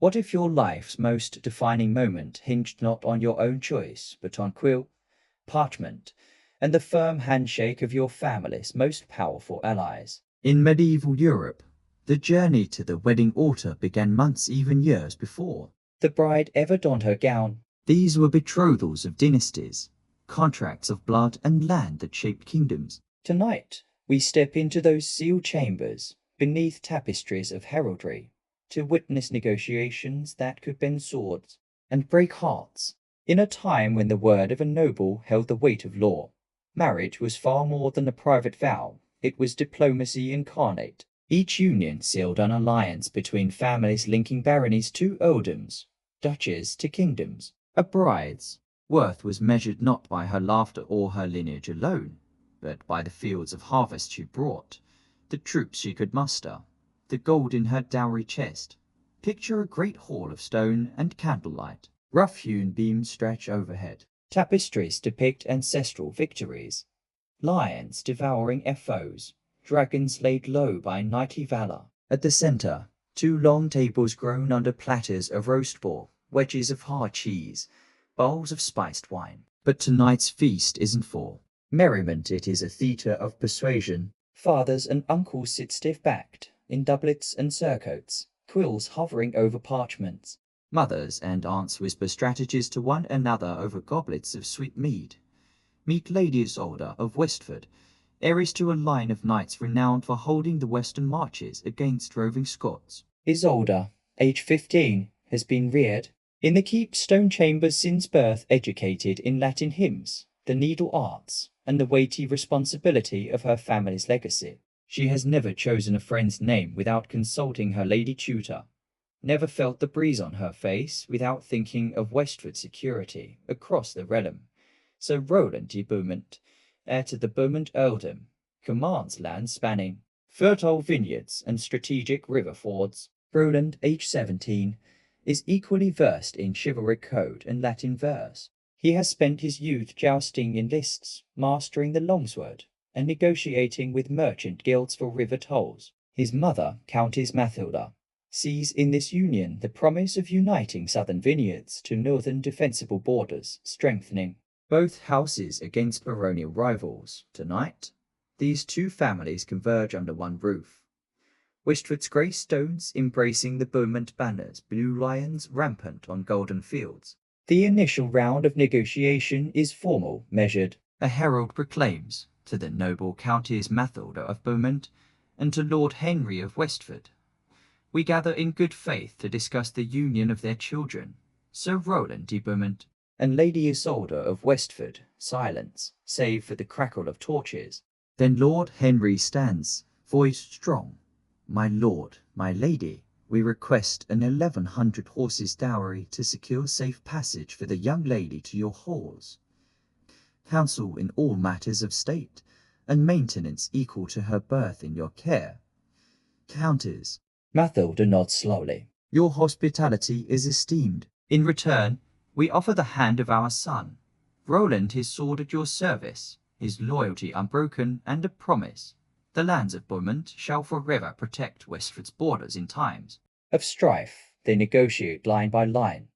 What if your life's most defining moment hinged not on your own choice, but on quill, parchment, and the firm handshake of your family's most powerful allies? In medieval Europe, the journey to the wedding altar began months, even years before the bride ever donned her gown. These were betrothals of dynasties, contracts of blood and land that shaped kingdoms. Tonight, we step into those sealed chambers, beneath tapestries of heraldry, to witness negotiations that could bend swords and break hearts. In a time when the word of a noble held the weight of law, marriage was far more than a private vow. It was diplomacy incarnate. Each union sealed an alliance between families, linking baronies to earldoms, duchies to kingdoms. A bride's worth was measured not by her laughter or her lineage alone, but by the fields of harvest she brought, the troops she could muster, the gold in her dowry chest. Picture a great hall of stone and candlelight. Rough-hewn beams stretch overhead. Tapestries depict ancestral victories, lions devouring their foes, dragons laid low by knightly valor. At the center, two long tables groan under platters of roast pork, wedges of hard cheese, bowls of spiced wine. But tonight's feast isn't for merriment, it is a theater of persuasion. Fathers and uncles sit stiff-backed, in doublets and surcoats, quills hovering over parchments. Mothers and aunts whisper strategies to one another over goblets of sweet mead. Meet Lady Isolde of Westford, heiress to a line of knights renowned for holding the western marches against roving Scots. Isolde, aged 15, has been reared in the keep stone chambers since birth, educated in Latin hymns, the needle arts, and the weighty responsibility of her family's legacy. She has never chosen a friend's name without consulting her lady tutor, never felt the breeze on her face without thinking of westward security across the realm. So Roland de Beaumont, heir to the Beaumont earldom, commands lands spanning fertile vineyards and strategic river fords. Roland, aged 17, is equally versed in chivalric code and Latin verse. He has spent his youth jousting in lists, mastering the longsword, and negotiating with merchant guilds for river tolls. His mother, Countess Mathilda, sees in this union the promise of uniting southern vineyards to northern defensible borders, strengthening both houses against baronial rivals. Tonight, these two families converge under one roof. Westford's grey stones embracing the Beaumont banners, blue lions rampant on golden fields. The initial round of negotiation is formal, measured. A herald proclaims, to the noble Countess Mathilda of Beaumont and to Lord Henry of Westford, "We gather in good faith to discuss the union of their children, Sir Roland de Beaumont and Lady Isolde of Westford." Silence, save for the crackle of torches. Then Lord Henry stands, voice strong. "My lord, my lady, we request an 1,100 horses dowry to secure safe passage for the young lady to your halls, counsel in all matters of state, and maintenance equal to her birth in your care." Countess Mathilda nods slowly. "Your hospitality is esteemed. In return, we offer the hand of our son, Roland, his sword at your service, his loyalty unbroken, and a promise. The lands of Beaumont shall forever protect Westford's borders in times of strife." They negotiate line by line.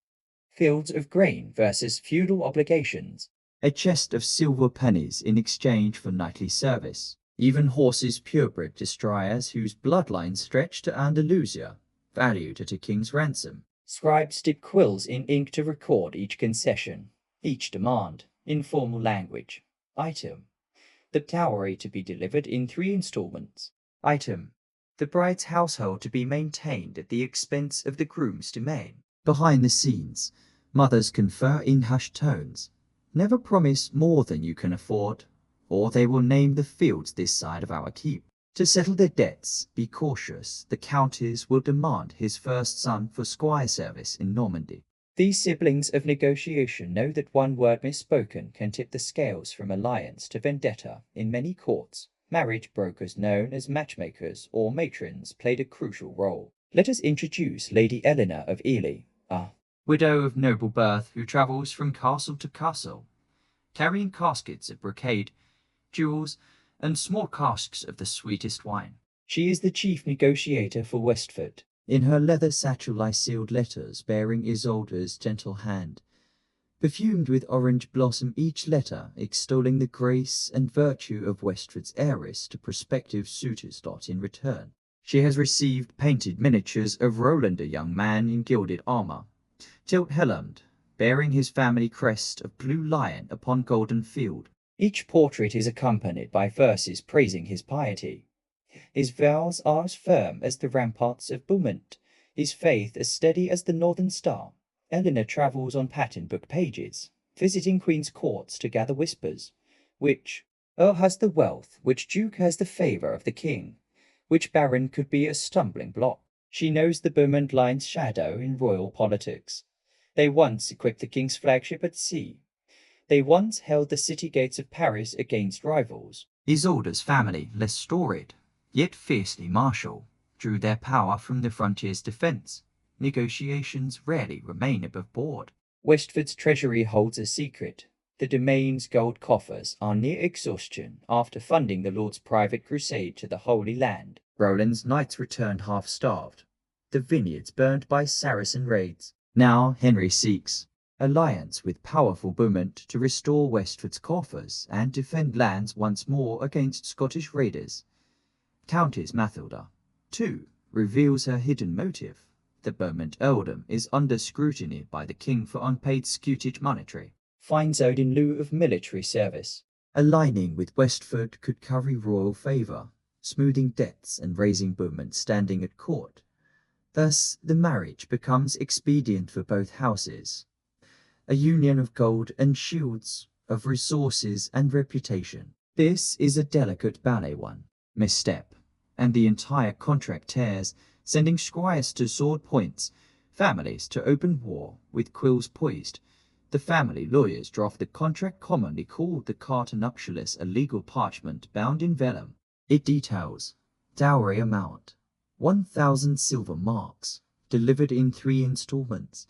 Fields of grain versus feudal obligations. A chest of silver pennies in exchange for knightly service. Even horses purebred destriers whose bloodlines stretch to Andalusia, valued at a king's ransom. Scribes dip quills in ink to record each concession, each demand, in formal language. Item: the dowry to be delivered in 3 installments. Item: the bride's household to be maintained at the expense of the groom's domain. Behind the scenes, mothers confer in hushed tones. Never promise more than you can afford, or they will name the fields this side of our keep. To settle their debts, be cautious. The Countess will demand his first son for squire service in Normandy. These siblings of negotiation know that one word misspoken can tip the scales from alliance to vendetta. In many courts, marriage brokers known as matchmakers or matrons played a crucial role. Let us introduce Lady Eleanor of Ely, a widow of noble birth who travels from castle to castle, carrying caskets of brocade, jewels, and small casks of the sweetest wine. She is the chief negotiator for Westford, In her leather satchel lie sealed letters bearing Isolde's gentle hand, perfumed with orange blossom, each letter extolling the grace and virtue of Westford's heiress to prospective suitors. In return, she has received painted miniatures of Roland, a young man in gilded armor, tilt-helmed, bearing his family crest of blue lion upon golden field. Each portrait is accompanied by verses praising his piety. His vows are as firm as the ramparts of Beaumont, his faith as steady as the northern star. Eleanor travels on pattern book pages, visiting queen's courts to gather whispers. Which earl has the wealth, which duke has the favour of the king, which baron could be a stumbling block. She knows the Beaumont line's shadow in royal politics. They once equipped the king's flagship at sea. They once held the city gates of Paris against rivals. Isolde's family, less storied, yet fiercely martial, drew their power from the frontier's defence. Negotiations rarely remain above board. Westford's treasury holds a secret. The domain's gold coffers are near exhaustion after funding the Lord's private crusade to the Holy Land. Roland's knights returned half-starved, the vineyards burned by Saracen raids. Now Henry seeks alliance with powerful Beaumont to restore Westford's coffers and defend lands once more against Scottish raiders. Countess Mathilda, too, reveals her hidden motive. The Beaumont earldom is under scrutiny by the king for unpaid scutage monetary fines owed in lieu of military service. Aligning with Westford could curry royal favour, smoothing debts and raising Beaumont's standing at court. Thus, the marriage becomes expedient for both houses, a union of gold and shields, of resources and reputation. This is a delicate ballet one. Misstep, and the entire contract tears, sending squires to sword points, families to open war, with quills poised. The family lawyers draft the contract commonly called the Carta Nuptialis, a legal parchment bound in vellum. It details dowry amount, 1,000 silver marks, delivered in 3 installments,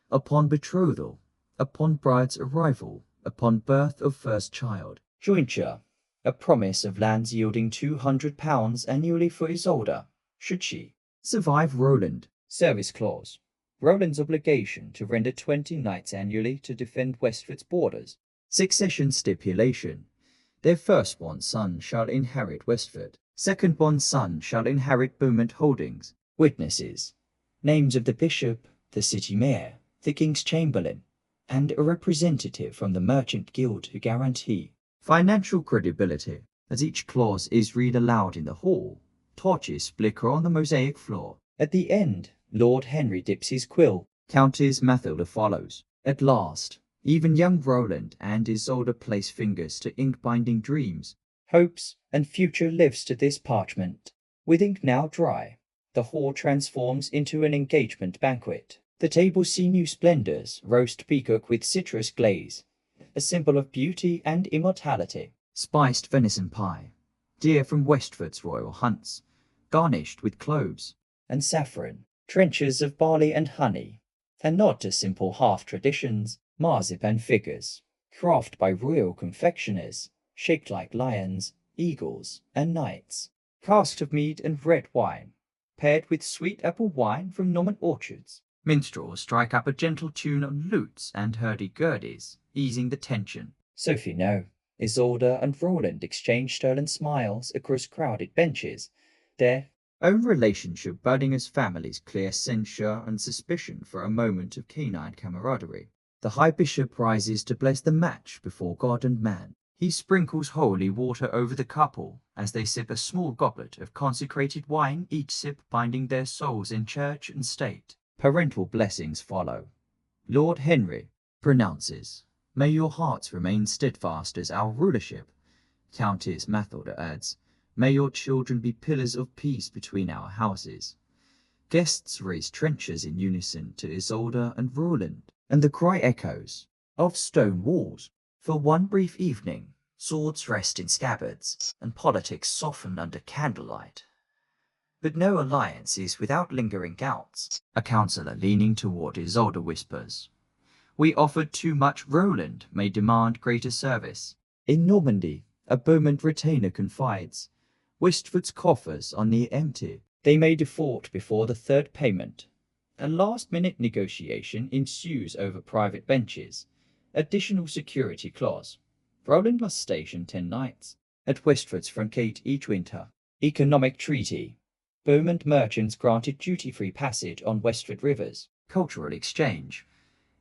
upon betrothal, upon bride's arrival, upon birth of first child. Jointure, a promise of lands yielding £200 annually for Isolde, should she survive Roland. Service clause, Roland's obligation to render 20 knights annually to defend Westford's borders. Succession stipulation, their firstborn son shall inherit Westford, secondborn son shall inherit Beaumont holdings. Witnesses, names of the bishop, the city mayor, the king's chamberlain, and a representative from the merchant guild to guarantee financial credibility. As each clause is read aloud in the hall, torches flicker on the mosaic floor. At the end, Lord Henry dips his quill. Countess Mathilda follows. At last, even young Roland and Isolde place fingers to ink-binding dreams, hopes, and future lives to this parchment. With ink now dry, the hall transforms into an engagement banquet. The tables see new splendors, roast peacock with citrus glaze, a symbol of beauty and immortality. Spiced venison pie, deer from Westford's royal hunts, garnished with cloves and saffron, trenchers of barley and honey, and not to simple half-traditions, marzipan figures, crafted by royal confectioners, shaped like lions, eagles, and knights, cask of mead and red wine, paired with sweet apple wine from Norman orchards. Minstrels strike up a gentle tune on lutes and hurdy-gurdies, easing the tension. Sophie, no. Isolde and Roland exchange stolen smiles across crowded benches, their own relationship budding as families clear censure and suspicion for a moment of canine camaraderie. The High Bishop rises to bless the match before God and man. He sprinkles holy water over the couple as they sip a small goblet of consecrated wine, each sip binding their souls in church and state. Parental blessings follow. Lord Henry pronounces, "May your hearts remain steadfast as our rulership." Countess Mathilda adds, "May your children be pillars of peace between our houses." Guests raise trenchers in unison to Isolde and Roland, and the cry echoes of stone walls. For one brief evening, swords rest in scabbards, and politics soften under candlelight. But no alliance is without lingering doubts. A counsellor leaning toward Isolde whispers, "We offered too much. Roland may demand greater service." In Normandy, a Beaumont retainer confides, "Westford's coffers are near empty. They may default before the third payment. A last-minute negotiation ensues over private benches. Additional security clause. Roland must station 10 knights at Westford's front gate each winter. Economic treaty. Beaumont merchants granted duty-free passage on Westford rivers. Cultural exchange.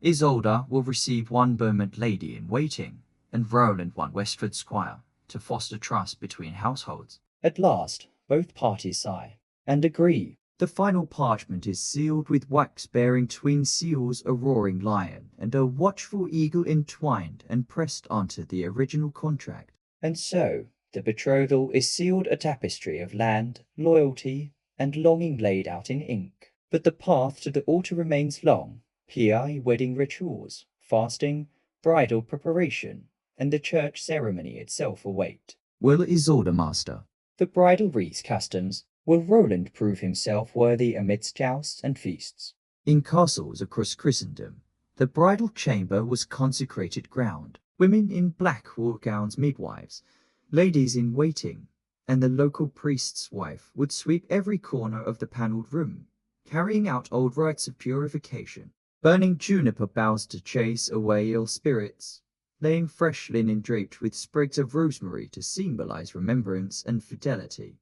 Isolde will receive one Beaumont lady in waiting, and Roland one Westford squire, to foster trust between households. At last, both parties sigh and agree. The final parchment is sealed with wax bearing twin seals, a roaring lion and a watchful eagle entwined and pressed onto the original contract. And so, the betrothal is sealed, a tapestry of land, loyalty, and longing laid out in ink. But the path to the altar remains long. PI wedding rituals, fasting, bridal preparation, and the church ceremony itself await. Will Isolde master the bridal wreath customs? Will Roland prove himself worthy amidst jousts and feasts? In castles across Christendom, the bridal chamber was consecrated ground. Women in black war gowns, midwives, ladies in waiting, and the local priest's wife would sweep every corner of the panelled room, carrying out old rites of purification, burning juniper boughs to chase away ill spirits, laying fresh linen draped with sprigs of rosemary to symbolize remembrance and fidelity,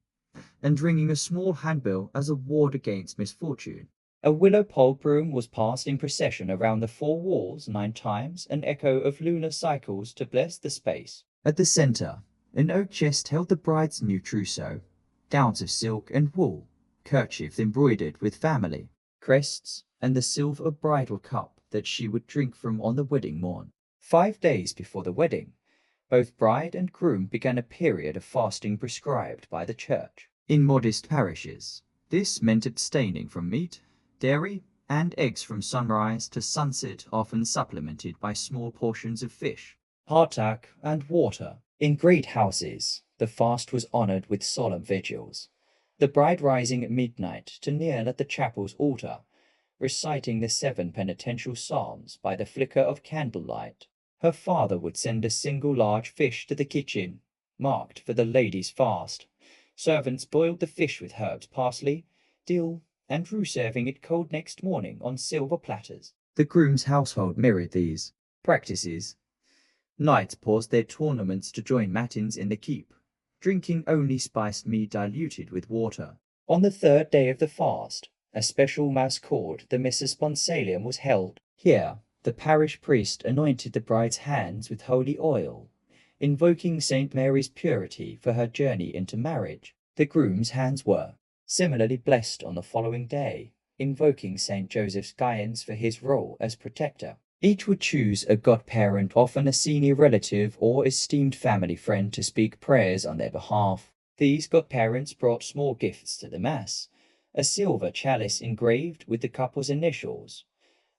and ringing a small handbell as a ward against misfortune. A willow pole broom was passed in procession around the four walls 9 times, an echo of lunar cycles to bless the space. At the centre, an oak chest held the bride's new trousseau, gowns of silk and wool, kerchiefs embroidered with family crests, and the silver bridal cup that she would drink from on the wedding morn. 5 days before the wedding, both bride and groom began a period of fasting prescribed by the church. In modest parishes, this meant abstaining from meat, dairy, and eggs from sunrise to sunset, often supplemented by small portions of fish, hardtack, and water. In great houses, the fast was honoured with solemn vigils, the bride rising at midnight to kneel at the chapel's altar, reciting the 7 penitential psalms by the flicker of candlelight. Her father would send a single large fish to the kitchen, marked for the lady's fast. Servants boiled the fish with herbs, parsley, dill, and rue, serving it cold next morning on silver platters. The groom's household mirrored these practices. Knights paused their tournaments to join matins in the keep, drinking only spiced mead diluted with water. On the 3rd day of the fast, a special mass called the Missa Sponsalium was held. Here, the parish priest anointed the bride's hands with holy oil, invoking St. Mary's purity for her journey into marriage. The groom's hands were similarly blessed on the following day, invoking St. Joseph's guidance for his role as protector. Each would choose a godparent, often a senior relative or esteemed family friend, to speak prayers on their behalf. These godparents brought small gifts to the Mass: a silver chalice engraved with the couple's initials,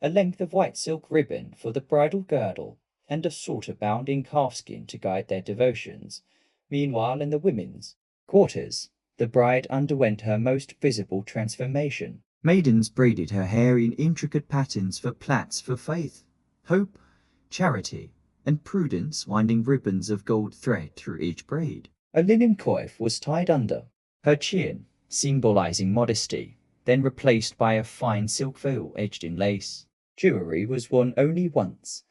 a length of white silk ribbon for the bridal girdle, and a psalter bound in calfskin to guide their devotions. Meanwhile, in the women's quarters, the bride underwent her most visible transformation. Maidens braided her hair in intricate patterns for plaits for faith, hope, charity, and prudence, winding ribbons of gold thread through each braid. A linen coif was tied under her chin, symbolizing modesty, then replaced by a fine silk veil edged in lace. Jewelry was worn only once,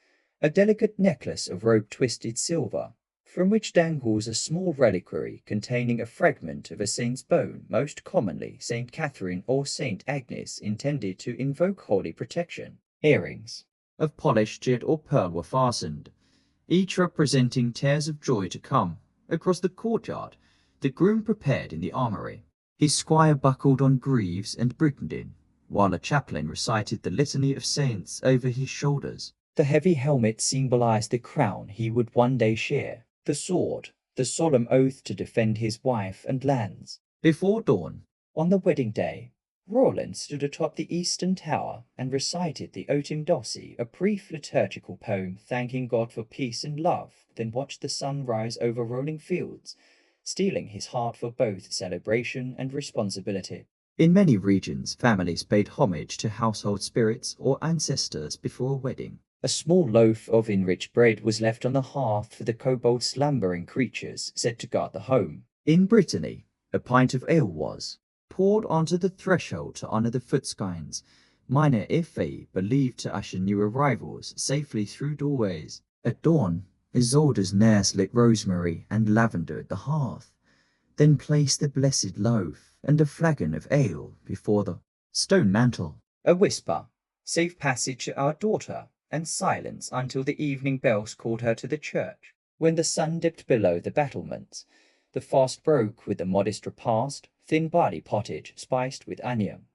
a delicate necklace of rope-twisted silver, from which dangles a small reliquary containing a fragment of a saint's bone, most commonly Saint Catherine or Saint Agnes, intended to invoke holy protection. Earrings of polished jet or pearl were fastened, each representing tears of joy to come. Across the courtyard, the groom prepared in the armoury. His squire buckled on greaves and Brittany, while a chaplain recited the litany of saints over his shoulders. The heavy helmet symbolized the crown he would one day share, the sword, the solemn oath to defend his wife and lands. Before dawn, on the wedding day, Roland stood atop the eastern tower and recited the Otim Dossi, a brief liturgical poem thanking God for peace and love, then watched the sun rise over rolling fields, steeling his heart for both celebration and responsibility. In many regions, families paid homage to household spirits or ancestors before a wedding. A small loaf of enriched bread was left on the hearth for the kobold slumbering creatures said to guard the home. In Brittany, a pint of ale was poured onto the threshold to honor the footskines, minor Ife believed to usher new arrivals safely through doorways. At dawn, Isolde's nurse lit rosemary and lavender at the hearth, then placed the blessed loaf and a flagon of ale before the stone mantle. A whisper, safe passage to our daughter, and silence until the evening bells called her to the church. When the sun dipped below the battlements, the fast broke with a modest repast, thin barley pottage spiced with onion,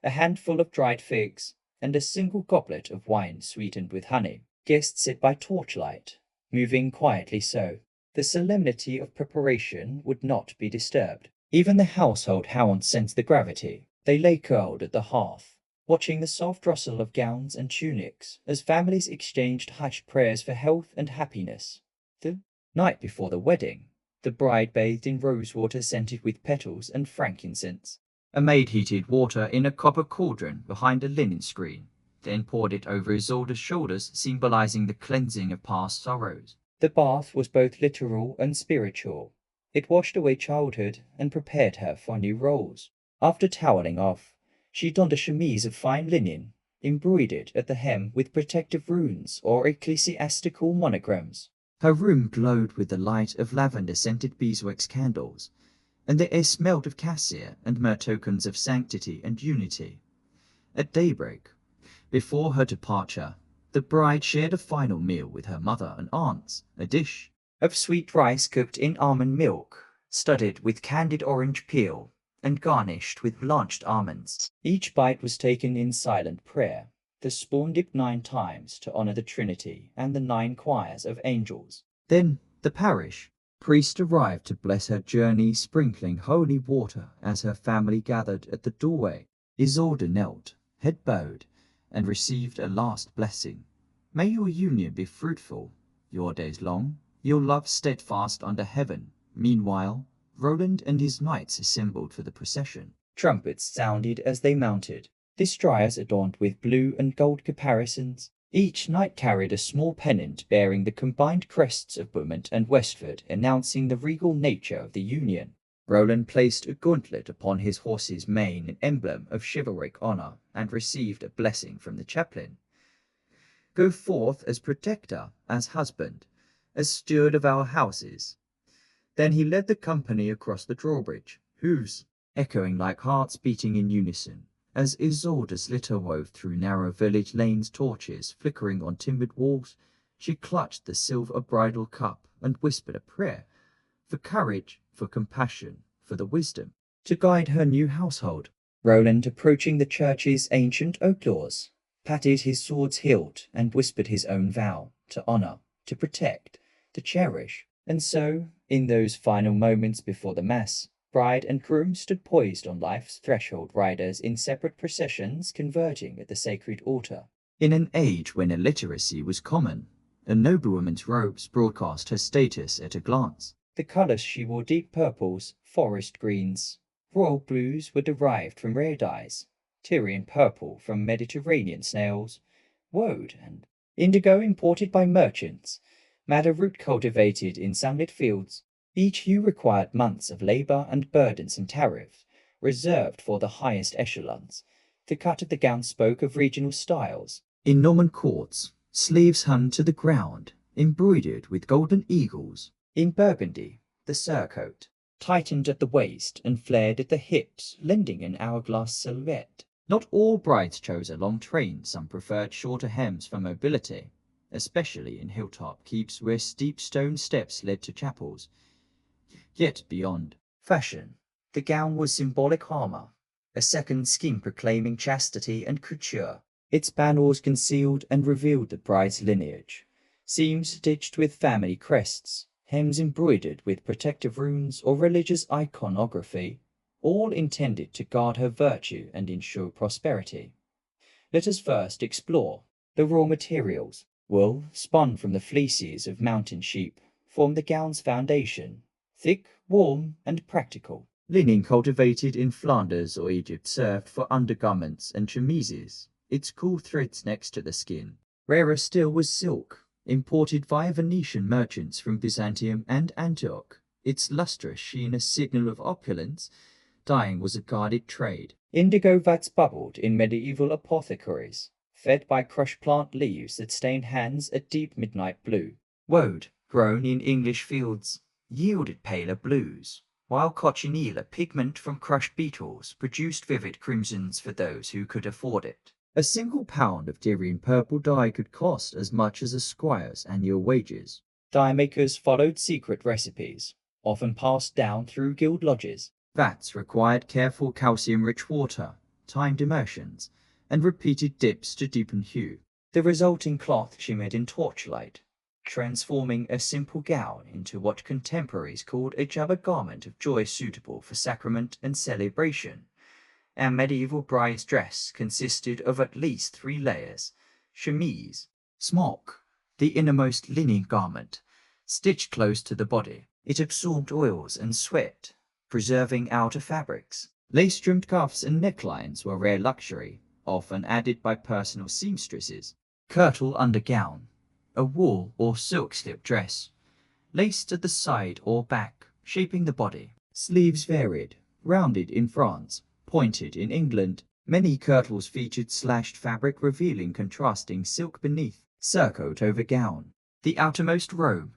a handful of dried figs, and a single goblet of wine sweetened with honey. Guests sit by torchlight, moving quietly so. The solemnity of preparation would not be disturbed. Even the household hounds sensed the gravity. They lay curled at the hearth, watching the soft rustle of gowns and tunics as families exchanged hushed prayers for health and happiness. The night before the wedding, the bride bathed in rosewater scented with petals and frankincense. A maid heated water in a copper cauldron behind a linen screen, then poured it over Isolde's shoulders, symbolizing the cleansing of past sorrows. The bath was both literal and spiritual. It washed away childhood and prepared her for new roles. After toweling off, she donned a chemise of fine linen, embroidered at the hem with protective runes or ecclesiastical monograms. Her room glowed with the light of lavender-scented beeswax candles, and the air smelled of cassia and myrrh, tokens of sanctity and unity. At daybreak, before her departure, the bride shared a final meal with her mother and aunts, a dish of sweet rice cooked in almond milk, studded with candied orange peel, and garnished with blanched almonds. Each bite was taken in silent prayer, the spoon dipped 9 times to honor the Trinity and the 9 choirs of angels. Then the parish priest arrived to bless her journey, sprinkling holy water as her family gathered at the doorway. Isolde knelt, head bowed, and received a last blessing. May your union be fruitful, your days long, your love steadfast under heaven. Meanwhile, Roland and his knights assembled for the procession. Trumpets sounded as they mounted, the striders adorned with blue and gold caparisons. Each knight carried a small pennant bearing the combined crests of Beaumont and Westford, announcing the regal nature of the union. Roland placed a gauntlet upon his horse's mane, an emblem of chivalric honor, and received a blessing from the chaplain. Go forth as protector, as husband, as steward of our houses. Then he led the company across the drawbridge, hoofs echoing like hearts beating in unison, as Isolde's litter wove through narrow village lanes, torches flickering on timbered walls. She clutched the silver bridal cup and whispered a prayer for courage, for compassion, for the wisdom to guide her new household. Roland, approaching the church's ancient oak doors, patted his sword's hilt and whispered his own vow to honor, to protect, to cherish. And so, in those final moments before the Mass, bride and groom stood poised on life's threshold, riders in separate processions converging at the sacred altar. In an age when illiteracy was common, a noblewoman's robes broadcast her status at a glance. The colors she wore, deep purples, forest greens, royal blues, were derived from rare dyes, Tyrian purple from Mediterranean snails, woad and indigo imported by merchants, madder root cultivated in sunlit fields. Each hue required months of labor and burdensome tariffs, reserved for the highest echelons. The cut of the gown spoke of regional styles. In Norman courts, sleeves hung to the ground, embroidered with golden eagles. In Burgundy, the surcoat tightened at the waist and flared at the hips, lending an hourglass silhouette. Not all brides chose a long train. Some preferred shorter hems for mobility, especially in hilltop keeps where steep stone steps led to chapels. Yet beyond fashion, the gown was symbolic armor, a second skin proclaiming chastity and couture. Its panels concealed and revealed the bride's lineage, seams stitched with family crests, hems embroidered with protective runes or religious iconography, all intended to guard her virtue and ensure prosperity. Let us first explore the raw materials. Wool, spun from the fleeces of mountain sheep, formed the gown's foundation, thick, warm, and practical. Linen cultivated in Flanders or Egypt served for undergarments and chemises, its cool threads next to the skin. Rarer still was silk, imported via Venetian merchants from Byzantium and Antioch, its lustrous sheen a signal of opulence, Dyeing was a guarded trade. Indigo vats bubbled in medieval apothecaries, fed by crushed plant leaves that stained hands a deep midnight blue. Woad, grown in English fields, yielded paler blues, while cochineal, a pigment from crushed beetles, produced vivid crimsons for those who could afford it. A single pound of Tyrian purple dye could cost as much as a squire's annual wages. Dye makers followed secret recipes, often passed down through guild lodges. Vats required careful calcium-rich water, timed immersions, and repeated dips to deepen hue. The resulting cloth shimmered in torchlight, transforming a simple gown into what contemporaries called a jubber garment of joy suitable for sacrament and celebration. A medieval bride's dress consisted of at least 3 layers: chemise, smock, the innermost linen garment, stitched close to the body. It absorbed oils and sweat, preserving outer fabrics. Lace-trimmed cuffs and necklines were rare luxury, often added by personal seamstresses. Kirtle undergown, a wool or silk slip dress, laced at the side or back, shaping the body. Sleeves varied, rounded in France, pointed in England. Many kirtles featured slashed fabric revealing contrasting silk beneath. Surcoat over gown. The outermost robe,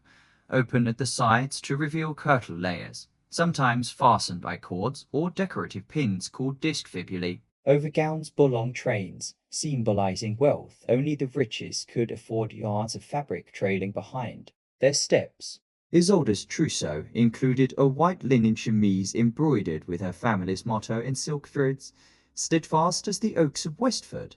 open at the sides to reveal kirtle layers, sometimes fastened by cords or decorative pins called disc fibulae. Over gowns bore long trains, symbolizing wealth. Only the richest could afford yards of fabric trailing behind. Their steps. Isolde's trousseau included a white linen chemise embroidered with her family's motto in silk threads, steadfast as the oaks of Westford.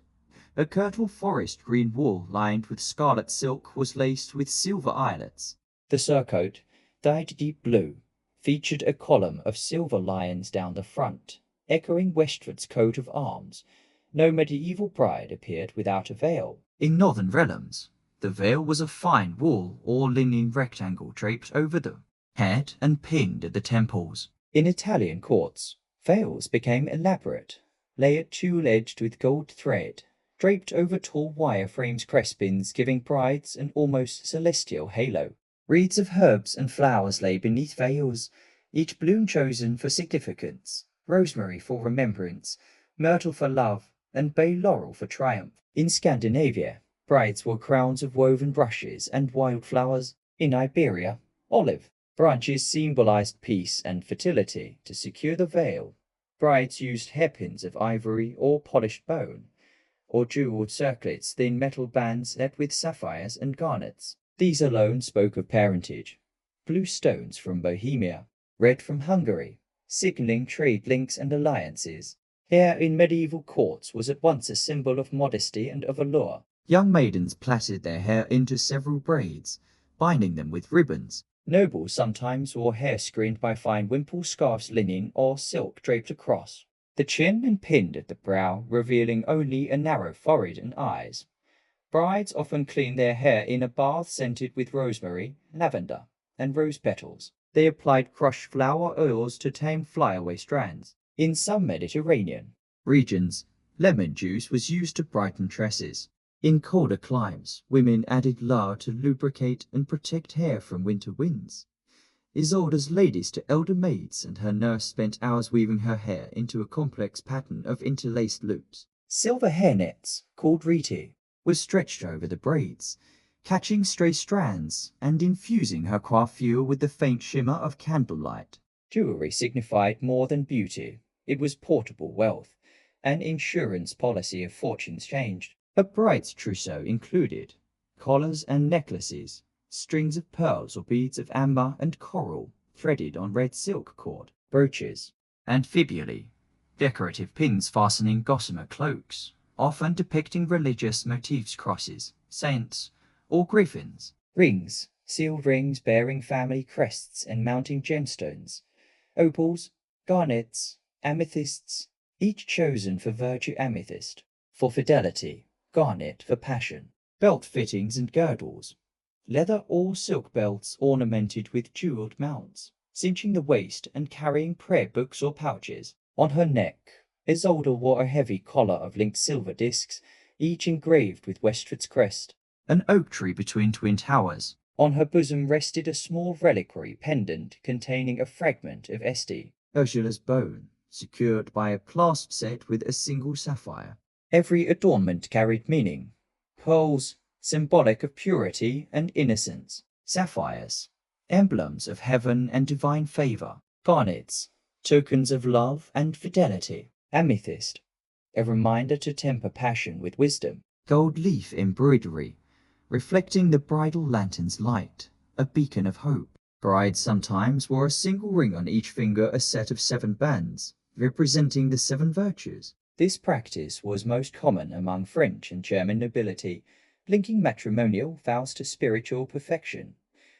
A kirtle forest green wool lined with scarlet silk was laced with silver eyelets. The surcoat, dyed deep blue, featured a column of silver lions down the front, echoing Westford's coat of arms. No medieval bride appeared without a veil. In northern realms, the veil was a fine wool or linen rectangle draped over the head and pinned at the temples. In Italian courts, veils became elaborate, layered two-edged with gold thread, draped over tall wire frames crespins, giving brides an almost celestial halo. Wreaths of herbs and flowers lay beneath veils, each bloom chosen for significance: rosemary for remembrance, myrtle for love, and bay laurel for triumph. In Scandinavia, brides wore crowns of woven rushes and wildflowers. In Iberia, olive branches symbolized peace and fertility. To secure the veil, brides used hairpins of ivory or polished bone, or jeweled circlets, thin metal bands set with sapphires and garnets. These alone spoke of parentage. Blue stones from Bohemia, red from Hungary, signaling trade links and alliances. Hair in medieval courts was at once a symbol of modesty and of allure. Young maidens plaited their hair into several braids, binding them with ribbons. Nobles sometimes wore hair screened by fine wimple scarves, linen or silk draped across the chin and pinned at the brow, revealing only a narrow forehead and eyes. Brides often cleaned their hair in a bath scented with rosemary, lavender, and rose petals. They applied crushed flower oils to tame flyaway strands. In some Mediterranean regions, lemon juice was used to brighten tresses. In colder climes, women added lard to lubricate and protect hair from winter winds. Isolde's ladies to elder maids and her nurse spent hours weaving her hair into a complex pattern of interlaced loops. Silver hairnets, called reti, was stretched over the braids, catching stray strands and infusing her coiffure with the faint shimmer of candlelight. Jewelry signified more than beauty. It was portable wealth, an insurance policy if fortunes changed. A bride's trousseau included collars and necklaces, strings of pearls or beads of amber and coral threaded on red silk cord, brooches, and fibulae, decorative pins fastening gossamer cloaks, often depicting religious motifs, crosses, saints, or griffins. Rings, sealed rings bearing family crests and mounting gemstones, opals, garnets, amethysts, each chosen for virtue: amethyst for fidelity, garnet for passion. Belt fittings and girdles, leather or silk belts ornamented with jeweled mounts, cinching the waist and carrying prayer books or pouches. On her neck, Isolde wore a heavy collar of linked silver discs, each engraved with Westford's crest. An oak tree between twin towers. On her bosom rested a small reliquary pendant containing a fragment of Ursula's bone, secured by a clasp set with a single sapphire. Every adornment carried meaning. Pearls, symbolic of purity and innocence. Sapphires, emblems of heaven and divine favor. Garnets, tokens of love and fidelity. Amethyst, a reminder to temper passion with wisdom. Gold leaf embroidery, reflecting the bridal lantern's light, a beacon of hope. Brides sometimes wore a single ring on each finger, a set of 7 bands, representing the 7 virtues. This practice was most common among French and German nobility, linking matrimonial vows to spiritual perfection.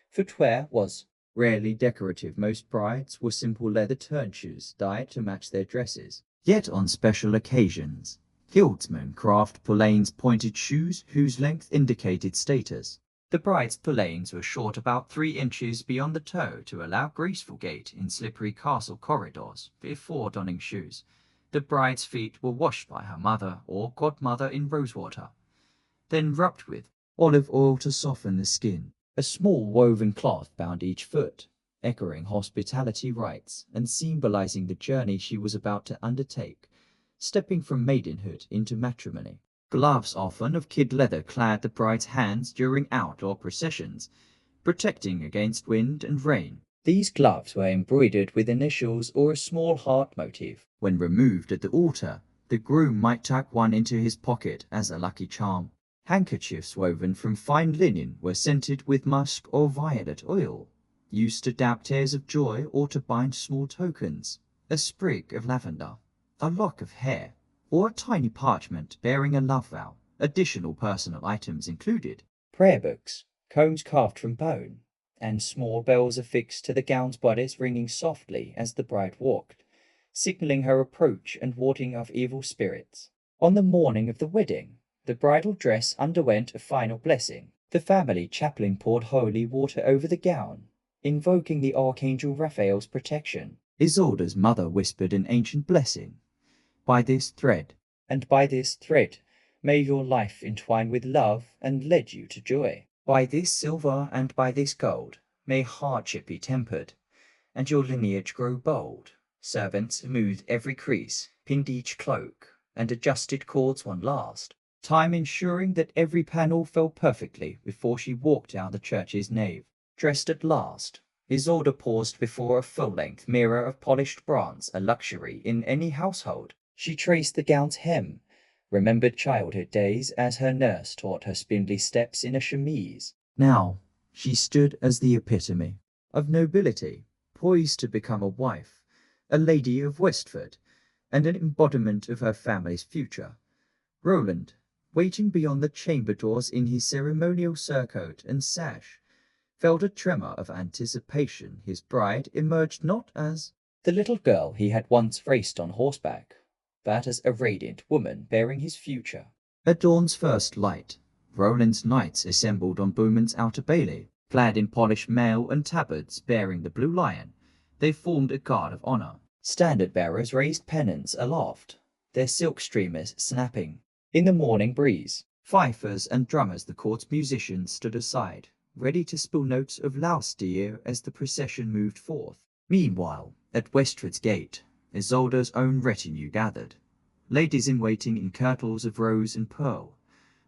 Footwear was rarely decorative. Most brides wore simple leather turnshoes dyed to match their dresses. Yet on special occasions, guildsmen craft polaines, pointed shoes whose length indicated status. The bride's polaines were short, about 3 inches beyond the toe, to allow graceful gait in slippery castle corridors. Before donning shoes, the bride's feet were washed by her mother or godmother in rosewater, then rubbed with olive oil to soften the skin. A small woven cloth bound each foot, echoing hospitality rites and symbolizing the journey she was about to undertake, stepping from maidenhood into matrimony. Gloves, often of kid leather, clad the bride's hands during outdoor processions, protecting against wind and rain. These gloves were embroidered with initials or a small heart motif. When removed at the altar, the groom might tuck one into his pocket as a lucky charm. Handkerchiefs woven from fine linen were scented with musk or violet oil, used to dab tears of joy or to bind small tokens. A sprig of lavender, a lock of hair, or a tiny parchment bearing a love vow. Additional personal items included prayer books, combs carved from bone, and small bells affixed to the gown's bodice, ringing softly as the bride walked, signaling her approach and warding off evil spirits. On the morning of the wedding, the bridal dress underwent a final blessing. The family chaplain poured holy water over the gown, invoking the Archangel Raphael's protection. Isolde's mother whispered an ancient blessing. By this thread, and by this thread, may your life entwine with love and lead you to joy. By this silver and by this gold, may hardship be tempered, and your lineage grow bold. Servants smoothed every crease, pinned each cloak, and adjusted cords one last, time ensuring that every panel fell perfectly before she walked down the church's nave. Dressed at last, Isolde paused before a full-length mirror of polished bronze, a luxury in any household. She traced the gown's hem, remembered childhood days as her nurse taught her spindly steps in a chemise. Now she stood as the epitome of nobility, poised to become a wife, a lady of Westford, and an embodiment of her family's future. Roland, waiting beyond the chamber doors in his ceremonial surcoat and sash, felt a tremor of anticipation. His bride emerged not as the little girl he had once raced on horseback, but as a radiant woman bearing his future. At dawn's first light, Roland's knights assembled on Beaumont's outer bailey, clad in polished mail and tabards bearing the blue lion. They formed a guard of honor. Standard-bearers raised pennons aloft, their silk streamers snapping in the morning breeze. Fifers and drummers, the court's musicians, stood aside, ready to spill notes of loustier as the procession moved forth. Meanwhile, at Westford's gate, Isolde's own retinue gathered. Ladies in waiting in kirtles of rose and pearl,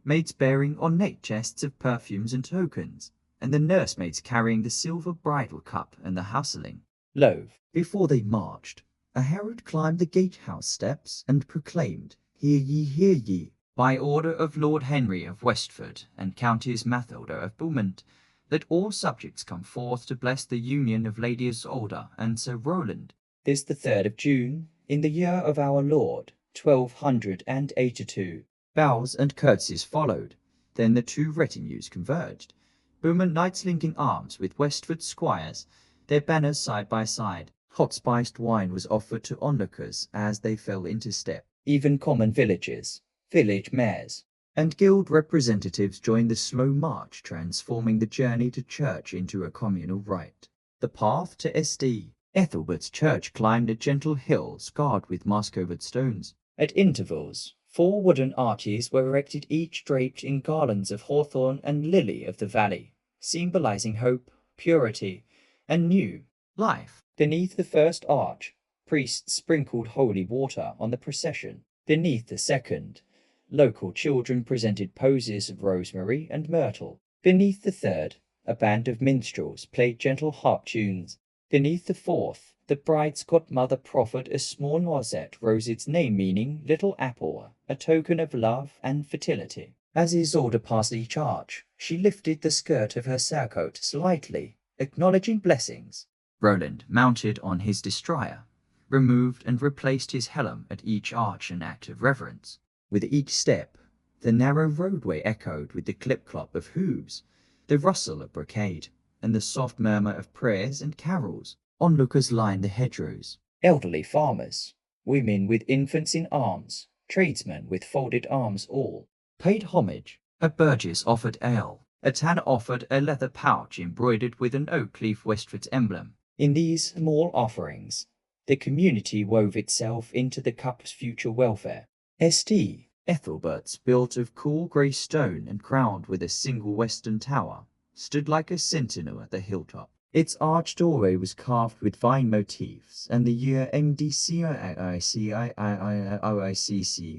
maids bearing ornate chests of perfumes and tokens, and the nursemaids carrying the silver bridal cup and the hustling loaf. Before they marched, a herald climbed the gatehouse steps and proclaimed, "Hear ye, hear ye, by order of Lord Henry of Westford and Countess Mathilda of Beaumont, that all subjects come forth to bless the union of Lady Isolde and Sir Roland. This the 3rd of June, in the year of our Lord, 1282. Bows and curtsies followed. Then the 2 retinues converged, Beaumont knights linking arms with Westford squires, their banners side by side. Hot spiced wine was offered to onlookers as they fell into step. Even common villagers, village mayors, and guild representatives joined the slow march, transforming the journey to church into a communal rite. The path to St. Ethelbert's church climbed a gentle hill scarred with moss-covered stones. At intervals, 4 wooden arches were erected, each draped in garlands of hawthorn and lily of the valley, symbolizing hope, purity, and new life. Beneath the first arch, Priests sprinkled holy water on the procession. Beneath the second, local children presented poses of rosemary and myrtle. Beneath the third, a band of minstrels played gentle harp tunes. Beneath the fourth, the bride's godmother proffered a small noisette, rose's name meaning little apple, a token of love and fertility. As Isolde passed each arch, she lifted the skirt of her surcoat slightly, acknowledging blessings. Roland, mounted on his destroyer, removed and replaced his helm at each arch, an act of reverence. With each step, the narrow roadway echoed with the clip-clop of hooves, the rustle of brocade, and the soft murmur of prayers and carols. Onlookers lined the hedgerows. Elderly farmers, women with infants in arms, tradesmen with folded arms all paid homage. A burgess offered ale, a tanner offered a leather pouch embroidered with an oak leaf Westford's emblem. In these small offerings, the community wove itself into the cup's future welfare. St. Ethelbert's, built of cool grey stone and crowned with a single western tower, stood like a sentinel at the hilltop. Its arched doorway was carved with vine motifs, and the year MDCIICC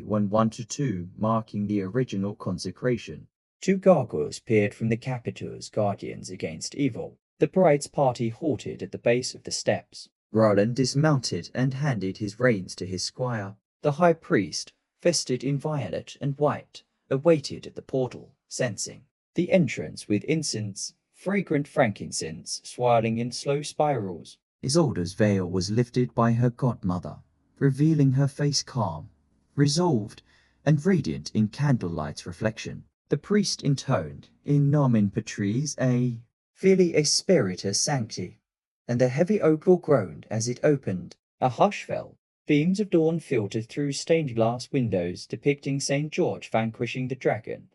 1122 marking the original consecration. Two gargoyles peered from the Capitol's guardians against evil. The bride's party halted at the base of the steps. Roland dismounted and handed his reins to his squire. The high priest, vested in violet and white, awaited at the portal, censing the entrance with incense, fragrant frankincense swirling in slow spirals. Isolde's veil was lifted by her godmother, revealing her face calm, resolved, and radiant in candlelight's reflection. The priest intoned, in nomen patris a Filii Spiritus Sancti, and the heavy oak groaned as it opened. A hush fell. Beams of dawn filtered through stained glass windows depicting St. George vanquishing the dragon,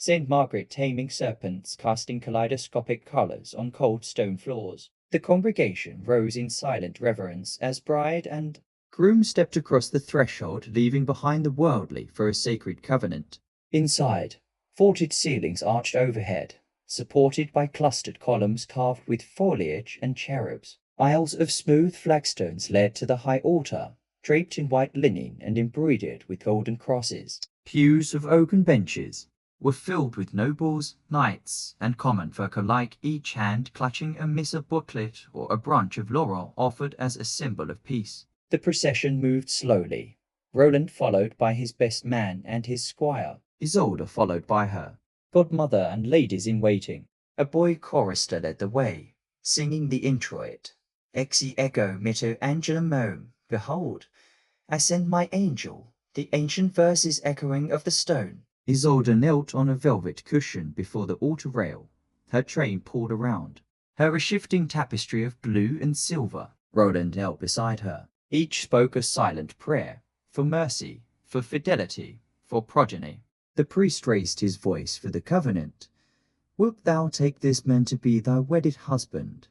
St. Margaret taming serpents casting kaleidoscopic colours on cold stone floors. The congregation rose in silent reverence as bride and groom stepped across the threshold, leaving behind the worldly for a sacred covenant. Inside, vaulted ceilings arched overhead, supported by clustered columns carved with foliage and cherubs. Aisles of smooth flagstones led to the high altar, draped in white linen and embroidered with golden crosses. Pews of oaken benches were filled with nobles, knights, and common folk alike, each hand clutching a missal booklet or a branch of laurel offered as a symbol of peace. The procession moved slowly, Roland followed by his best man and his squire, Isolde followed by her godmother and ladies in waiting. A boy chorister led the way, singing the introit. Exi ego mito angelum meum, behold, I send my angel, the ancient verses echoing of the stone. Isolde knelt on a velvet cushion before the altar rail, her train pulled around, her a shifting tapestry of blue and silver. Roland knelt beside her. Each spoke a silent prayer, for mercy, for fidelity, for progeny. The priest raised his voice for the covenant. Wilt thou take this man to be thy wedded husband,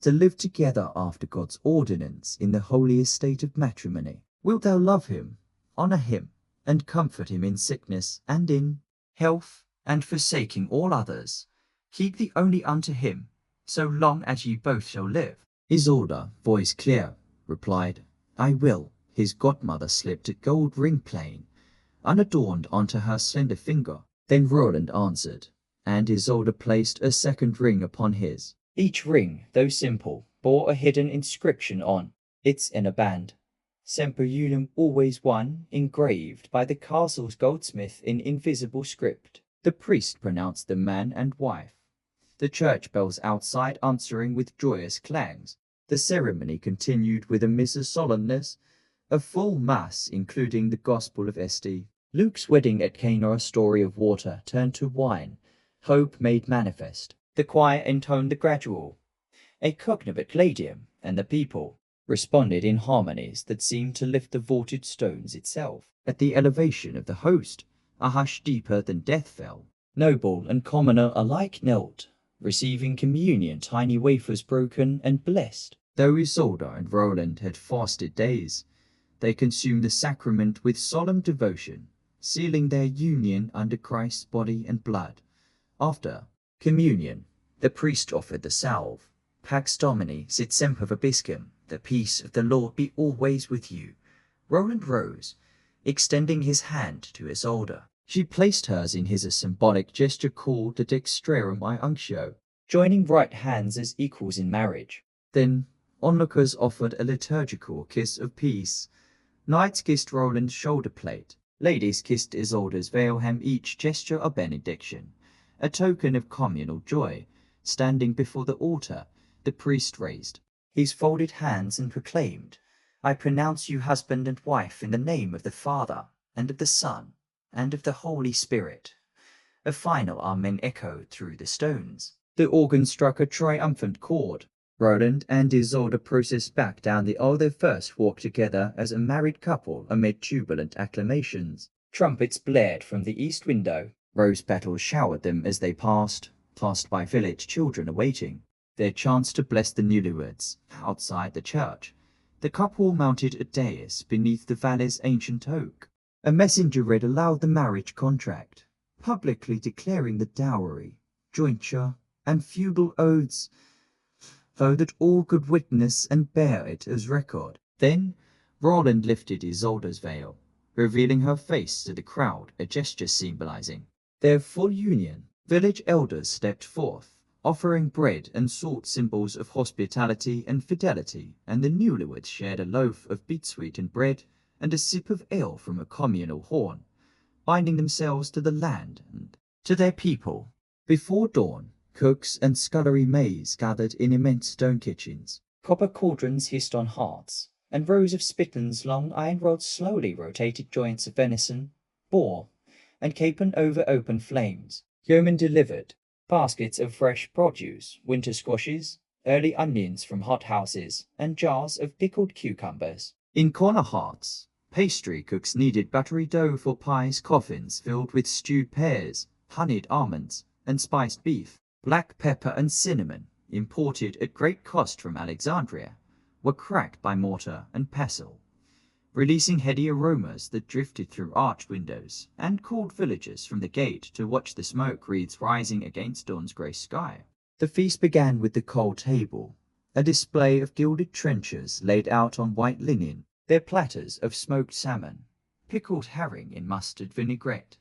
to live together after God's ordinance in the holy estate of matrimony? Wilt thou love him, honour him, and comfort him in sickness and in health, and forsaking all others, keep thee only unto him, so long as ye both shall live? Isolde, voice clear, replied, I will. His godmother slipped a gold ring plain, unadorned, onto her slender finger. Then Roland answered, and Isolde placed a second ring upon his. Each ring, though simple, bore a hidden inscription on its inner band. Semper Unum, always one, engraved by the castle's goldsmith in invisible script. The priest pronounced them man and wife, the church bells outside answering with joyous clangs. The ceremony continued with a missa solemnis, a full mass including the Gospel of St. Luke's wedding at Cana. A story of water turned to wine, hope made manifest. The choir intoned the gradual, a cognabit Laudium, and the people responded in harmonies that seemed to lift the vaulted stones itself. At the elevation of the host, a hush deeper than death fell. Noble and commoner alike knelt, receiving communion, tiny wafers broken and blessed. Though Isolde and Roland had fasted days, they consumed the sacrament with solemn devotion, sealing their union under Christ's body and blood. After communion, the priest offered the salve, Pax Domini sit semper vobiscum, "The peace of the Lord be always with you." Roland rose, extending his hand to Isolde. She placed hers in his, a symbolic gesture called the dextrarum iunctio, joining right hands as equals in marriage. Then onlookers offered a liturgical kiss of peace. Knights kissed Roland's shoulder plate. Ladies kissed Isolde's veil hem, each gesture a benediction, a token of communal joy. Standing before the altar, the priest raised his folded hands and proclaimed, "I pronounce you husband and wife in the name of the Father, and of the Son, and of the Holy Spirit." A final amen echoed through the stones. The organ struck a triumphant chord. Roland and Isolde processed back down the aisle. They first walked together as a married couple amid jubilant acclamations. Trumpets blared from the east window. Rose petals showered them as they passed by village children awaiting their chance to bless the newlyweds. Outside the church, the couple mounted a dais beneath the valley's ancient oak. A messenger read aloud the marriage contract, publicly declaring the dowry, jointure, and feudal oaths, so that all could witness and bear it as record. Then Roland lifted Isolde's veil, revealing her face to the crowd, a gesture symbolizing their full union. Village elders stepped forth, offering bread and salt, symbols of hospitality and fidelity, and the newlyweds shared a loaf of beet-sweetened bread and a sip of ale from a communal horn, binding themselves to the land and to their people. Before dawn, cooks and scullery maids gathered in immense stone kitchens. Copper cauldrons hissed on hearths, and rows of spittoons, long iron rods, slowly rotated joints of venison, boar, and capon over open flames. Yeomen delivered baskets of fresh produce, winter squashes, early onions from hothouses, and jars of pickled cucumbers. In corner hearths, pastry cooks kneaded buttery dough for pies. Coffins filled with stewed pears, honeyed almonds, and spiced beef. Black pepper and cinnamon, imported at great cost from Alexandria, were cracked by mortar and pestle, releasing heady aromas that drifted through arched windows and called villagers from the gate to watch the smoke wreaths rising against dawn's grey sky. The feast began with the cold table, a display of gilded trenchers laid out on white linen, their platters of smoked salmon, pickled herring in mustard vinaigrette,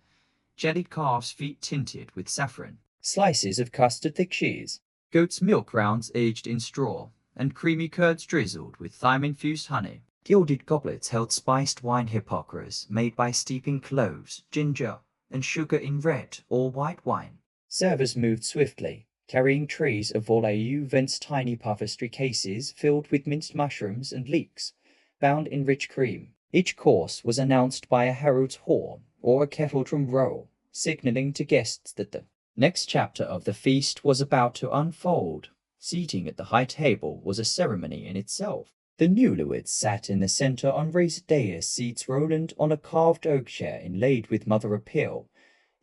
jellied calves' feet tinted with saffron, slices of custard-thick cheese, goat's milk rounds aged in straw, and creamy curds drizzled with thyme-infused honey. Gilded goblets held spiced wine hypocras made by steeping cloves, ginger, and sugar in red or white wine. Servers moved swiftly, carrying trays of vol-au-vent's tiny pastry cases filled with minced mushrooms and leeks, bound in rich cream. Each course was announced by a herald's horn or a kettledrum roll, signaling to guests that the next chapter of the feast was about to unfold. Seating at the high table was a ceremony in itself. The newlyweds sat in the center on raised dais seats, Roland on a carved oak chair inlaid with mother of pearl,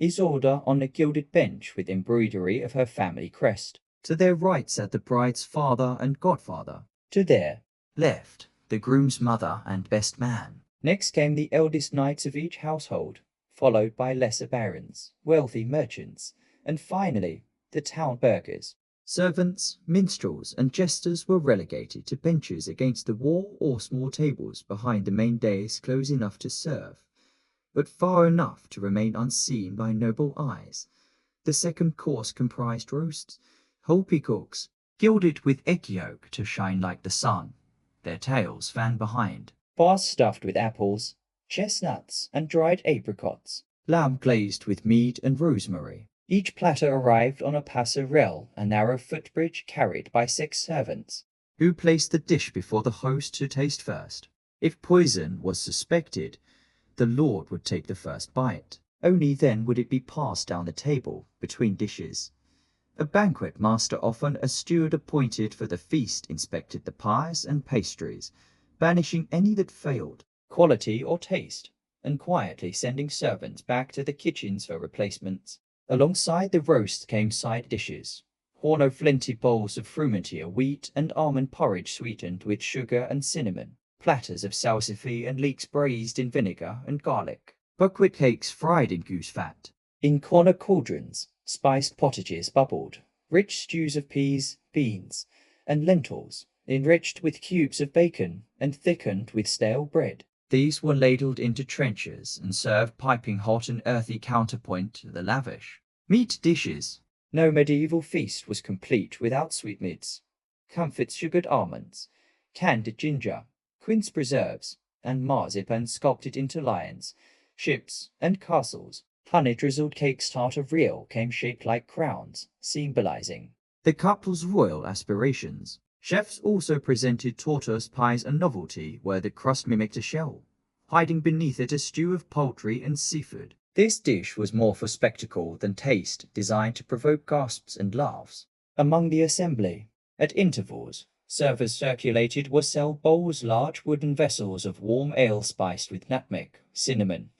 Isolde on a gilded bench with embroidery of her family crest. To their right sat the bride's father and godfather. To their left, the groom's mother and best man. Next came the eldest knights of each household, followed by lesser barons, wealthy merchants, and finally the town burghers. Servants, minstrels, and jesters were relegated to benches against the wall or small tables behind the main dais, close enough to serve, but far enough to remain unseen by noble eyes. The second course comprised roasts, whole peacocks, gilded with egg yolk to shine like the sun, their tails fanned behind, bars stuffed with apples, chestnuts, and dried apricots, lamb glazed with mead and rosemary. Each platter arrived on a passerelle, a narrow footbridge carried by 6 servants, who placed the dish before the host to taste first. If poison was suspected, the lord would take the first bite. Only then would it be passed down the table, between dishes. A banquet master, often a steward appointed for the feast, inspected the pies and pastries, banishing any that failed quality or taste, and quietly sending servants back to the kitchens for replacements. Alongside the roast came side dishes, horn-o'-flinty bowls of frumentia wheat and almond porridge sweetened with sugar and cinnamon, platters of salsify and leeks braised in vinegar and garlic, buckwheat cakes fried in goose fat. In corner cauldrons, spiced pottages bubbled, rich stews of peas, beans, and lentils, enriched with cubes of bacon and thickened with stale bread. These were ladled into trenchers and served piping hot, an earthy counterpoint to the lavish meat dishes. No medieval feast was complete without sweetmeats, comfits, sugared almonds, candied ginger, quince preserves, and marzipan sculpted into lions, ships, and castles. Honey-drizzled cakes tart of real came shaped like crowns, symbolizing the couple's royal aspirations. Chefs also presented tortoise pies, a novelty where the crust mimicked a shell, hiding beneath it a stew of poultry and seafood. This dish was more for spectacle than taste, designed to provoke gasps and laughs among the assembly. At intervals, servers circulated wassail bowls, large wooden vessels of warm ale spiced with nutmeg, cinnamon,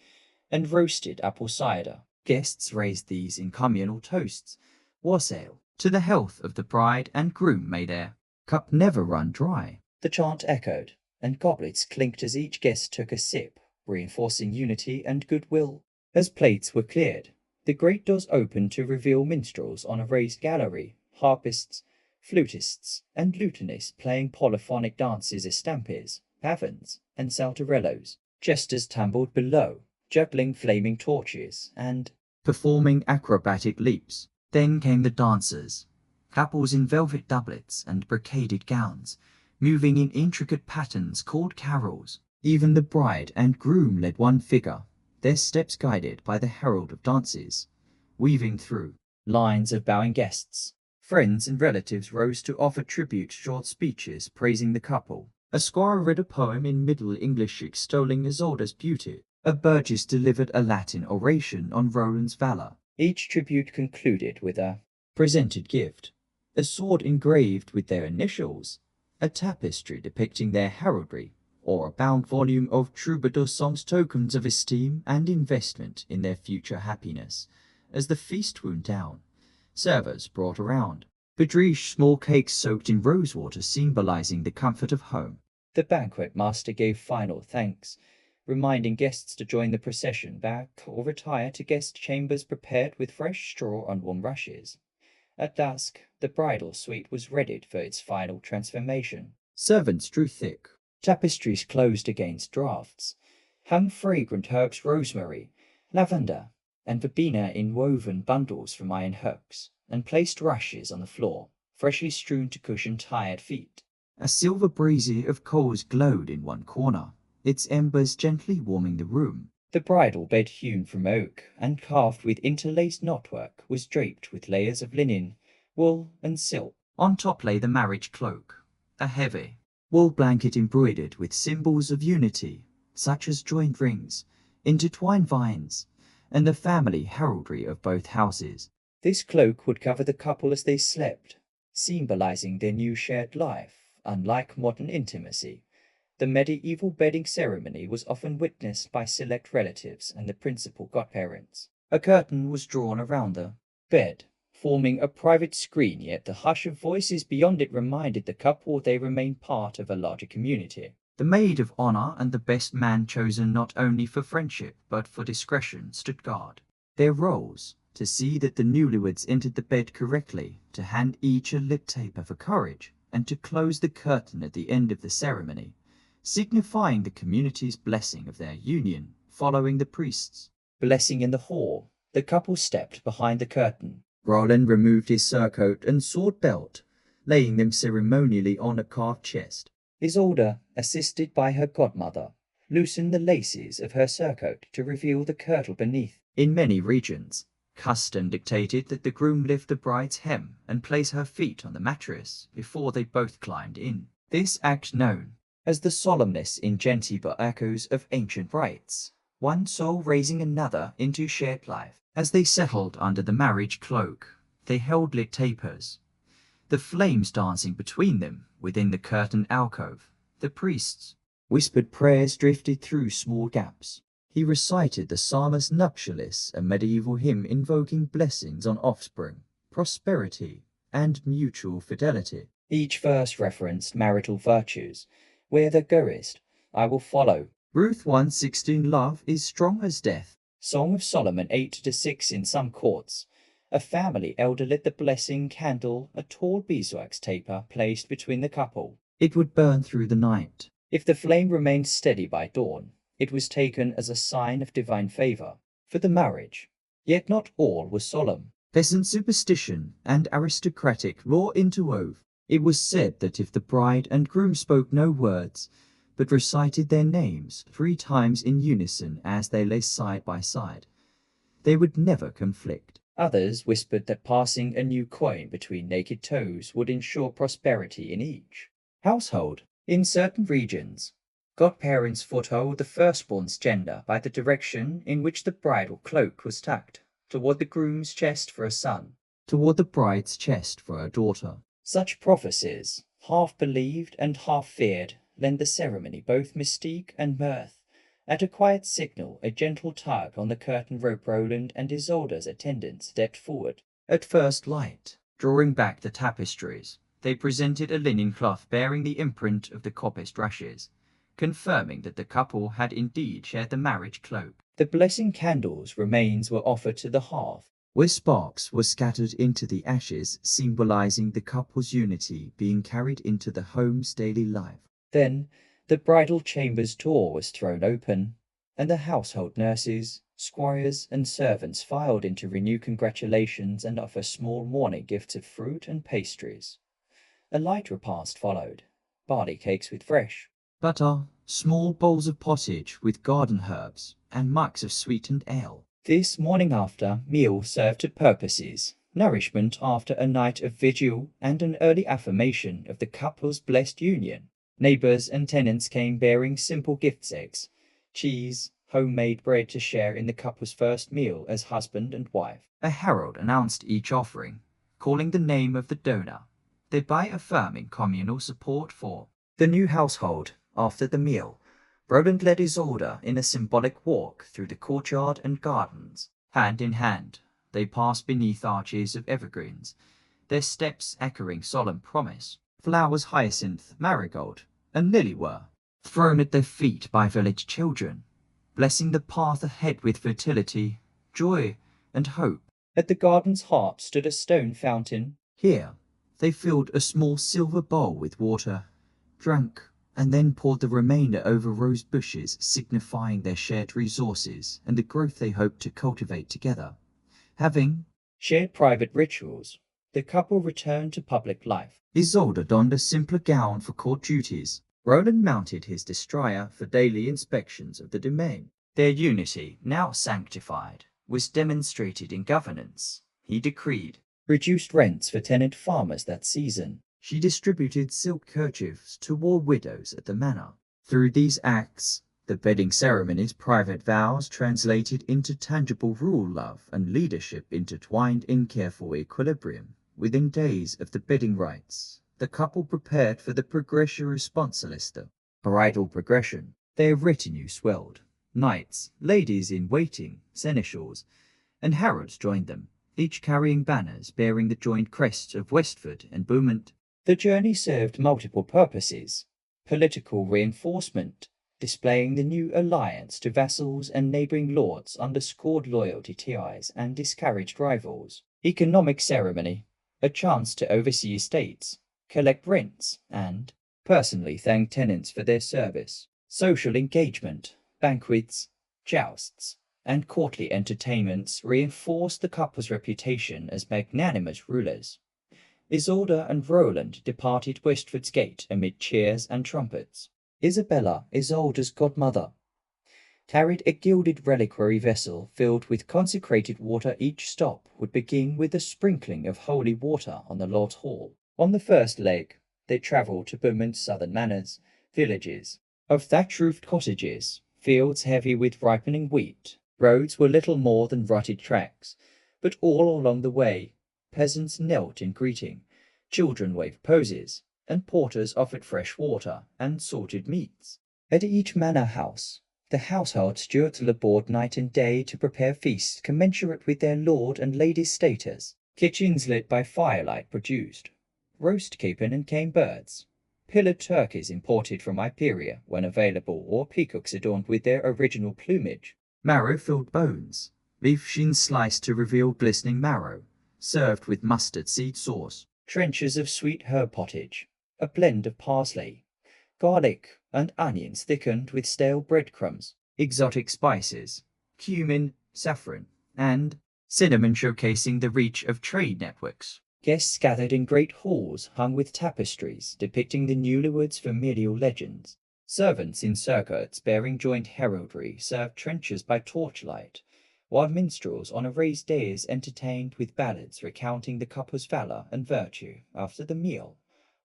and roasted apple cider. Guests raised these in communal toasts, wassail, to the health of the bride and groom. May their cup never run dry. The chant echoed, and goblets clinked as each guest took a sip, reinforcing unity and goodwill. As plates were cleared, the great doors opened to reveal minstrels on a raised gallery, harpists, flutists, and lutanists playing polyphonic dances, estampes, pavans, and saltarellos. Jesters tumbled below, juggling flaming torches and performing acrobatic leaps. Then came the dancers, couples in velvet doublets and brocaded gowns, moving in intricate patterns called carols. Even the bride and groom led one figure, their steps guided by the herald of dances, weaving through lines of bowing guests. Friends and relatives rose to offer tribute, short speeches praising the couple. A squire read a poem in Middle English extolling Isolda's beauty. A burgess delivered a Latin oration on Roland's valor. Each tribute concluded with a presented gift, a sword engraved with their initials, a tapestry depicting their heraldry, or a bound volume of troubadour songs, tokens of esteem and investment in their future happiness. As the feast wound down, servers brought around Bedriche, small cakes soaked in rosewater, symbolizing the comfort of home. The banquet master gave final thanks, reminding guests to join the procession back or retire to guest chambers prepared with fresh straw and warm rushes. At dusk, the bridal suite was readied for its final transformation. Servants drew thick tapestries closed against draughts, hung fragrant herbs, rosemary, lavender, and verbena in woven bundles from iron hooks, and placed rushes on the floor, freshly strewn to cushion tired feet. A silver brazier of coals glowed in one corner, its embers gently warming the room. The bridal bed, hewn from oak and carved with interlaced knotwork, was draped with layers of linen, wool, and silk. On top lay the marriage cloak, a heavy wool blanket embroidered with symbols of unity, such as joined rings, intertwined vines, and the family heraldry of both houses. This cloak would cover the couple as they slept, symbolizing their new shared life. Unlike modern intimacy, the medieval bedding ceremony was often witnessed by select relatives and the principal godparents. A curtain was drawn around the bed, forming a private screen, yet the hush of voices beyond it reminded the couple they remained part of a larger community. The maid of honor and the best man chosen not only for friendship but for discretion stood guard. Their roles, to see that the newlyweds entered the bed correctly, to hand each a lit taper for courage, and to close the curtain at the end of the ceremony, signifying the community's blessing of their union. Following the priest's blessing in the hall, the couple stepped behind the curtain. Roland removed his surcoat and sword belt, laying them ceremonially on a carved chest. Isolde, assisted by her godmother, loosened the laces of her surcoat to reveal the kirtle beneath. In many regions, custom dictated that the groom lift the bride's hem and place her feet on the mattress before they both climbed in. This act, known as the solemnness in Gentiba, echoes of ancient rites, one soul raising another into shared life. As they settled under the marriage cloak, they held lit tapers, the flames dancing between them. Within the curtained alcove, the priest's whispered prayers drifted through small gaps. He recited the Psalmus Nuptialis, a medieval hymn invoking blessings on offspring, prosperity, and mutual fidelity. Each verse referenced marital virtues. Where thou goest, I will follow. Ruth 1:16. Love is strong as death. Song of Solomon 8-6. In some courts, a family elder lit the blessing candle, a tall beeswax taper placed between the couple. It would burn through the night. If the flame remained steady by dawn, it was taken as a sign of divine favor for the marriage. Yet not all was solemn. Peasant superstition and aristocratic law interwove. It was said that if the bride and groom spoke no words, but recited their names 3 times in unison as they lay side by side, they would never conflict. Others whispered that passing a new coin between naked toes would ensure prosperity in each household. In certain regions, godparents foretold the firstborn's gender by the direction in which the bridal cloak was tucked toward the groom's chest for a son, toward the bride's chest for a daughter. Such prophecies, half believed and half feared, lend the ceremony both mystique and mirth. At a quiet signal, a gentle tug on the curtain rope, Roland and Isolde's attendants stepped forward. At first light, drawing back the tapestries, they presented a linen cloth bearing the imprint of the coppice rushes, confirming that the couple had indeed shared the marriage cloak. The blessing candles' remains were offered to the hearth, where sparks were scattered into the ashes, symbolizing the couple's unity being carried into the home's daily life. Then, the bridal chamber's door was thrown open, and the household nurses, squires, and servants filed in to renew congratulations and offer small mourning gifts of fruit and pastries. A light repast followed, barley cakes with fresh butter, small bowls of pottage with garden herbs, and mugs of sweetened ale. This morning after meal served to purposes, nourishment after a night of vigil and an early affirmation of the couple's blessed union. Neighbors and tenants came bearing simple gifts: eggs, cheese, homemade bread to share in the couple's first meal as husband and wife. A herald announced each offering, calling the name of the donor, thereby affirming communal support for the new household. After the meal, Roland led Isolde in a symbolic walk through the courtyard and gardens. Hand in hand, they passed beneath arches of evergreens, their steps echoing solemn promise. Flowers, hyacinth, marigold, and lily were thrown at their feet by village children, blessing the path ahead with fertility, joy, and hope. At the garden's heart stood a stone fountain. Here, they filled a small silver bowl with water, drank, and then poured the remainder over rose bushes, signifying their shared resources and the growth they hoped to cultivate together. Having shared private rituals, the couple returned to public life. Isolde donned a simpler gown for court duties. Roland mounted his destrier for daily inspections of the domain. Their unity, now sanctified, was demonstrated in governance. He decreed reduced rents for tenant farmers that season. She distributed silk kerchiefs to war widows at the manor. Through these acts, the bedding ceremonies, private vows translated into tangible rule, love, and leadership intertwined in careful equilibrium. Within days of the bedding rites, the couple prepared for the progression responsolista, bridal progression. Their retinue swelled. Knights, ladies in waiting, seneschals, and heralds joined them, each carrying banners bearing the joint crests of Westford and Beaumont. The journey served multiple purposes: political reinforcement, displaying the new alliance to vassals and neighboring lords underscored loyalty ties and discouraged rivals; economic ceremony, a chance to oversee estates, collect rents, and personally thank tenants for their service; social engagement, banquets, jousts, and courtly entertainments reinforced the couple's reputation as magnanimous rulers. Isolde and Roland departed Westford's gate amid cheers and trumpets. Isabella, Isolde's godmother, carried a gilded reliquary vessel filled with consecrated water. Each stop would begin with a sprinkling of holy water on the Lord's Hall. On the first leg, they travelled to Beaumont's southern manors, villages of thatch-roofed cottages, fields heavy with ripening wheat. Roads were little more than rutted tracks, but all along the way, peasants knelt in greeting, children waved posies, and porters offered fresh water and salted meats. At each manor house, the household stewards labored night and day to prepare feasts commensurate with their lord and lady's status. Kitchens lit by firelight produced roast capon and cane birds, pillared turkeys imported from Iberia when available, or peacocks adorned with their original plumage. Marrow-filled bones, beef shins sliced to reveal glistening marrow, served with mustard seed sauce. Trenchers of sweet herb pottage, a blend of parsley, garlic, and onions thickened with stale breadcrumbs, exotic spices, cumin, saffron, and cinnamon showcasing the reach of trade networks. Guests gathered in great halls hung with tapestries depicting the newlyweds' familial legends. Servants in surcoats bearing joint heraldry served trenchers by torchlight, while minstrels on a raised dais entertained with ballads recounting the couple's valor and virtue. After the meal,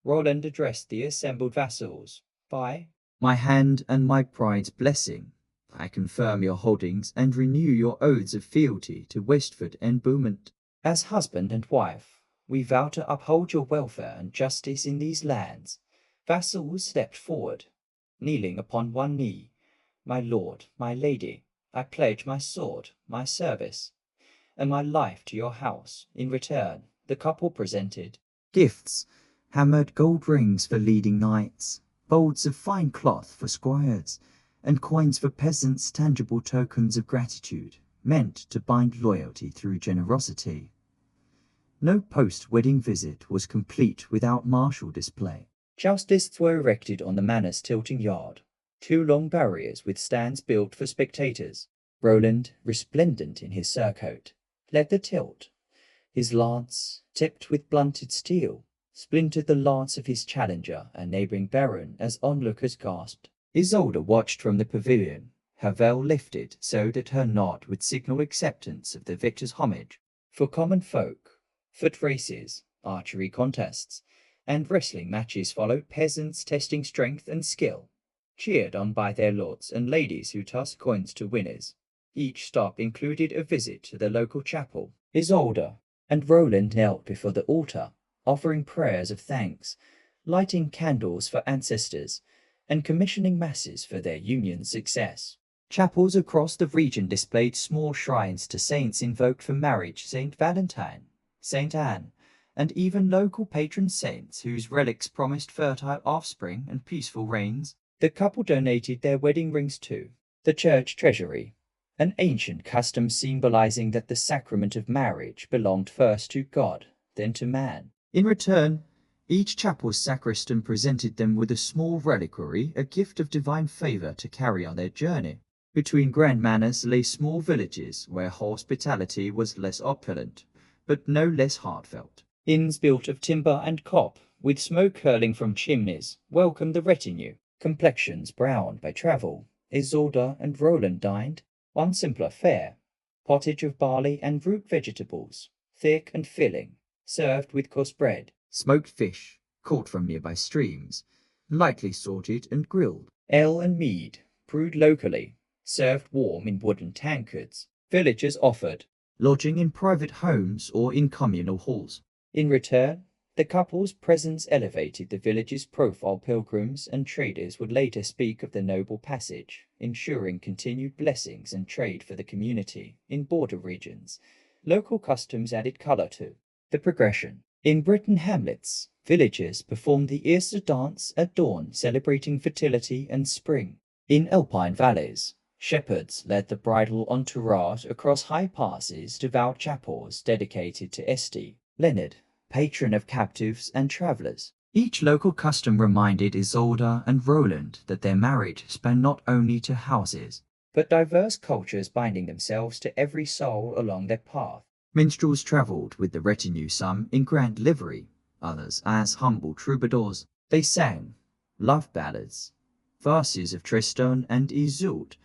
Roland addressed the assembled vassals. By my hand and my bride's blessing, I confirm your holdings and renew your oaths of fealty to Westford and Beaumont. As husband and wife, we vow to uphold your welfare and justice in these lands. Vassals stepped forward, kneeling upon one knee. My lord, my lady, I pledge my sword, my service, and my life to your house. In return, the couple presented gifts, hammered gold rings for leading knights, folds of fine cloth for squires, and coins for peasants, tangible tokens of gratitude, meant to bind loyalty through generosity. No post-wedding visit was complete without martial display. Jousts were erected on the manor's tilting yard, 2 long barriers with stands built for spectators. Roland, resplendent in his surcoat, led the tilt. His lance, tipped with blunted steel, splintered the lance of his challenger, a neighbouring baron, as onlookers gasped. Isolde watched from the pavilion, her veil lifted so that her nod would signal acceptance of the victor's homage. For common folk, foot races, archery contests, and wrestling matches followed, peasants testing strength and skill, cheered on by their lords and ladies who tossed coins to winners. Each stop included a visit to the local chapel. Isolde and Roland knelt before the altar, offering prayers of thanks, lighting candles for ancestors, and commissioning masses for their union's success. Chapels across the region displayed small shrines to saints invoked for marriage: Saint Valentine, Saint Anne, and even local patron saints whose relics promised fertile offspring and peaceful reigns. The couple donated their wedding rings to the church treasury, an ancient custom symbolizing that the sacrament of marriage belonged first to God, then to man. In return, each chapel's sacristan presented them with a small reliquary, a gift of divine favor to carry on their journey. Between grand manors lay small villages where hospitality was less opulent, but no less heartfelt. Inns built of timber and cop, with smoke curling from chimneys, welcomed the retinue. Complexions browned by travel, Isolde and Roland dined on simpler fare: pottage of barley and root vegetables, thick and filling, served with coarse bread, smoked fish, caught from nearby streams, lightly salted and grilled, ale and mead, brewed locally, served warm in wooden tankards. Villagers offered lodging in private homes or in communal halls. In return, the couple's presence elevated the village's profile. Pilgrims and traders would later speak of the noble passage, ensuring continued blessings and trade for the community. In border regions, local customs added colour to the progression. In Breton hamlets, villagers performed the Easter dance at dawn, celebrating fertility and spring. In alpine valleys, shepherds led the bridal entourage across high passes to devout chapels dedicated to St. Leonard, patron of captives and travellers. Each local custom reminded Isolde and Roland that their marriage spanned not only to houses, but diverse cultures binding themselves to every soul along their path. Minstrels travelled with the retinue, some in grand livery, others as humble troubadours. They sang love ballads, verses of Tristan and Isolde,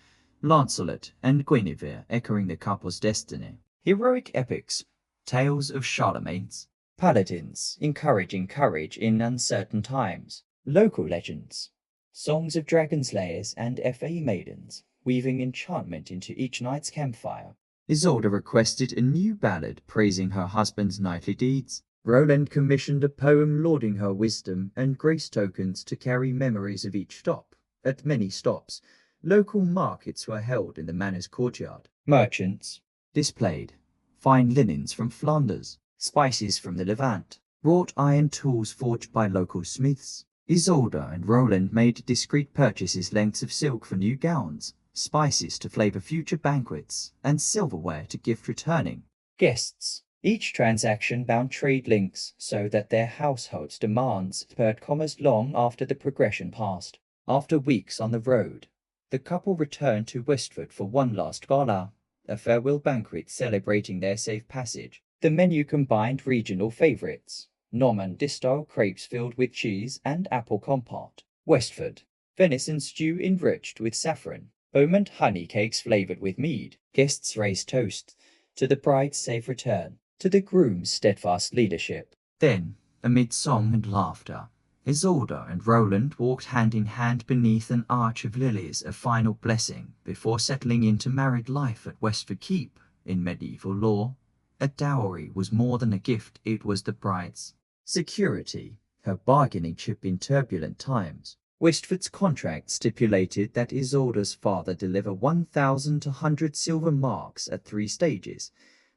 Lancelot and Guinevere echoing the couple's destiny, heroic epics, tales of Charlemagne's paladins encouraging courage in uncertain times, local legends, songs of dragon slayers and fa maidens, weaving enchantment into each night's campfire. Isolde requested a new ballad praising her husband's knightly deeds. Roland commissioned a poem lauding her wisdom and grace, tokens to carry memories of each stop. At many stops, local markets were held in the manor's courtyard. Merchants displayed fine linens from Flanders, spices from the Levant, wrought iron tools forged by local smiths. Isolde and Roland made discreet purchases: lengths of silk for new gowns, spices to flavour future banquets, and silverware to gift returning guests. Each transaction bound trade links so that their household's demands spurred commerce long after the progression passed. After weeks on the road, the couple returned to Westford for one last gala, a farewell banquet celebrating their safe passage. The menu combined regional favourites: Normandy-style crepes filled with cheese and apple compote, Westford venison stew enriched with saffron, Beaumont honey cakes flavoured with mead. Guests raised toasts to the bride's safe return, to the groom's steadfast leadership. Then, amid song and laughter, Isolde and Roland walked hand in hand beneath an arch of lilies, a final blessing before settling into married life at Westford Keep. In medieval law, a dowry was more than a gift, it was the bride's security, her bargaining chip in turbulent times. Westford's contract stipulated that Isolde's father deliver 1,200 silver marks at 3 stages: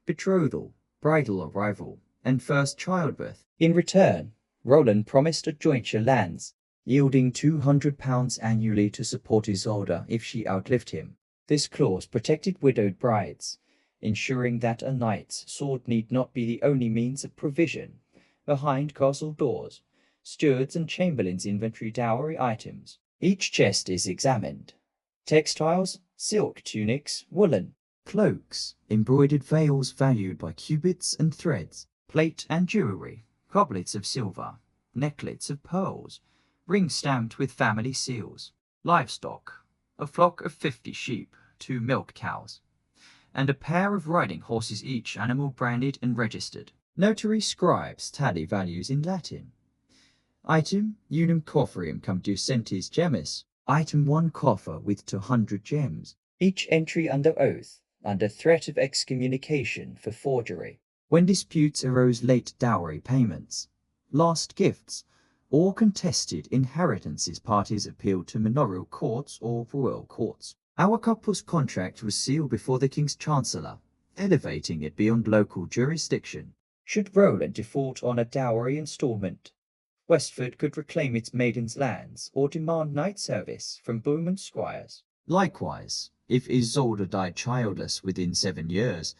betrothal, bridal arrival, and first childbirth. In return, Roland promised a jointure lands, yielding £200 annually to support Isolde if she outlived him. This clause protected widowed brides, ensuring that a knight's sword need not be the only means of provision. Behind castle doors, stewards and chamberlains inventory dowry items. Each chest is examined. Textiles, silk tunics, woolen cloaks, embroidered veils valued by cubits and threads, plate and jewellery, goblets of silver, necklets of pearls, rings stamped with family seals, livestock, a flock of 50 sheep, 2 milk cows, and a pair of riding horses, each animal branded and registered. Notary scribes tally values in Latin. Item, unum cofferium cum ducentis gemmis. Item 1 coffer with 200 gems. Each entry under oath, under threat of excommunication for forgery. When disputes arose, late dowry payments, last gifts, or contested inheritances, parties appealed to manorial courts or royal courts. Our couple's contract was sealed before the King's Chancellor, elevating it beyond local jurisdiction. Should Roland default on a dowry instalment, Westford could reclaim its maiden's lands or demand knight service from Beaumont squires. Likewise, if Isolde died childless within 7 years,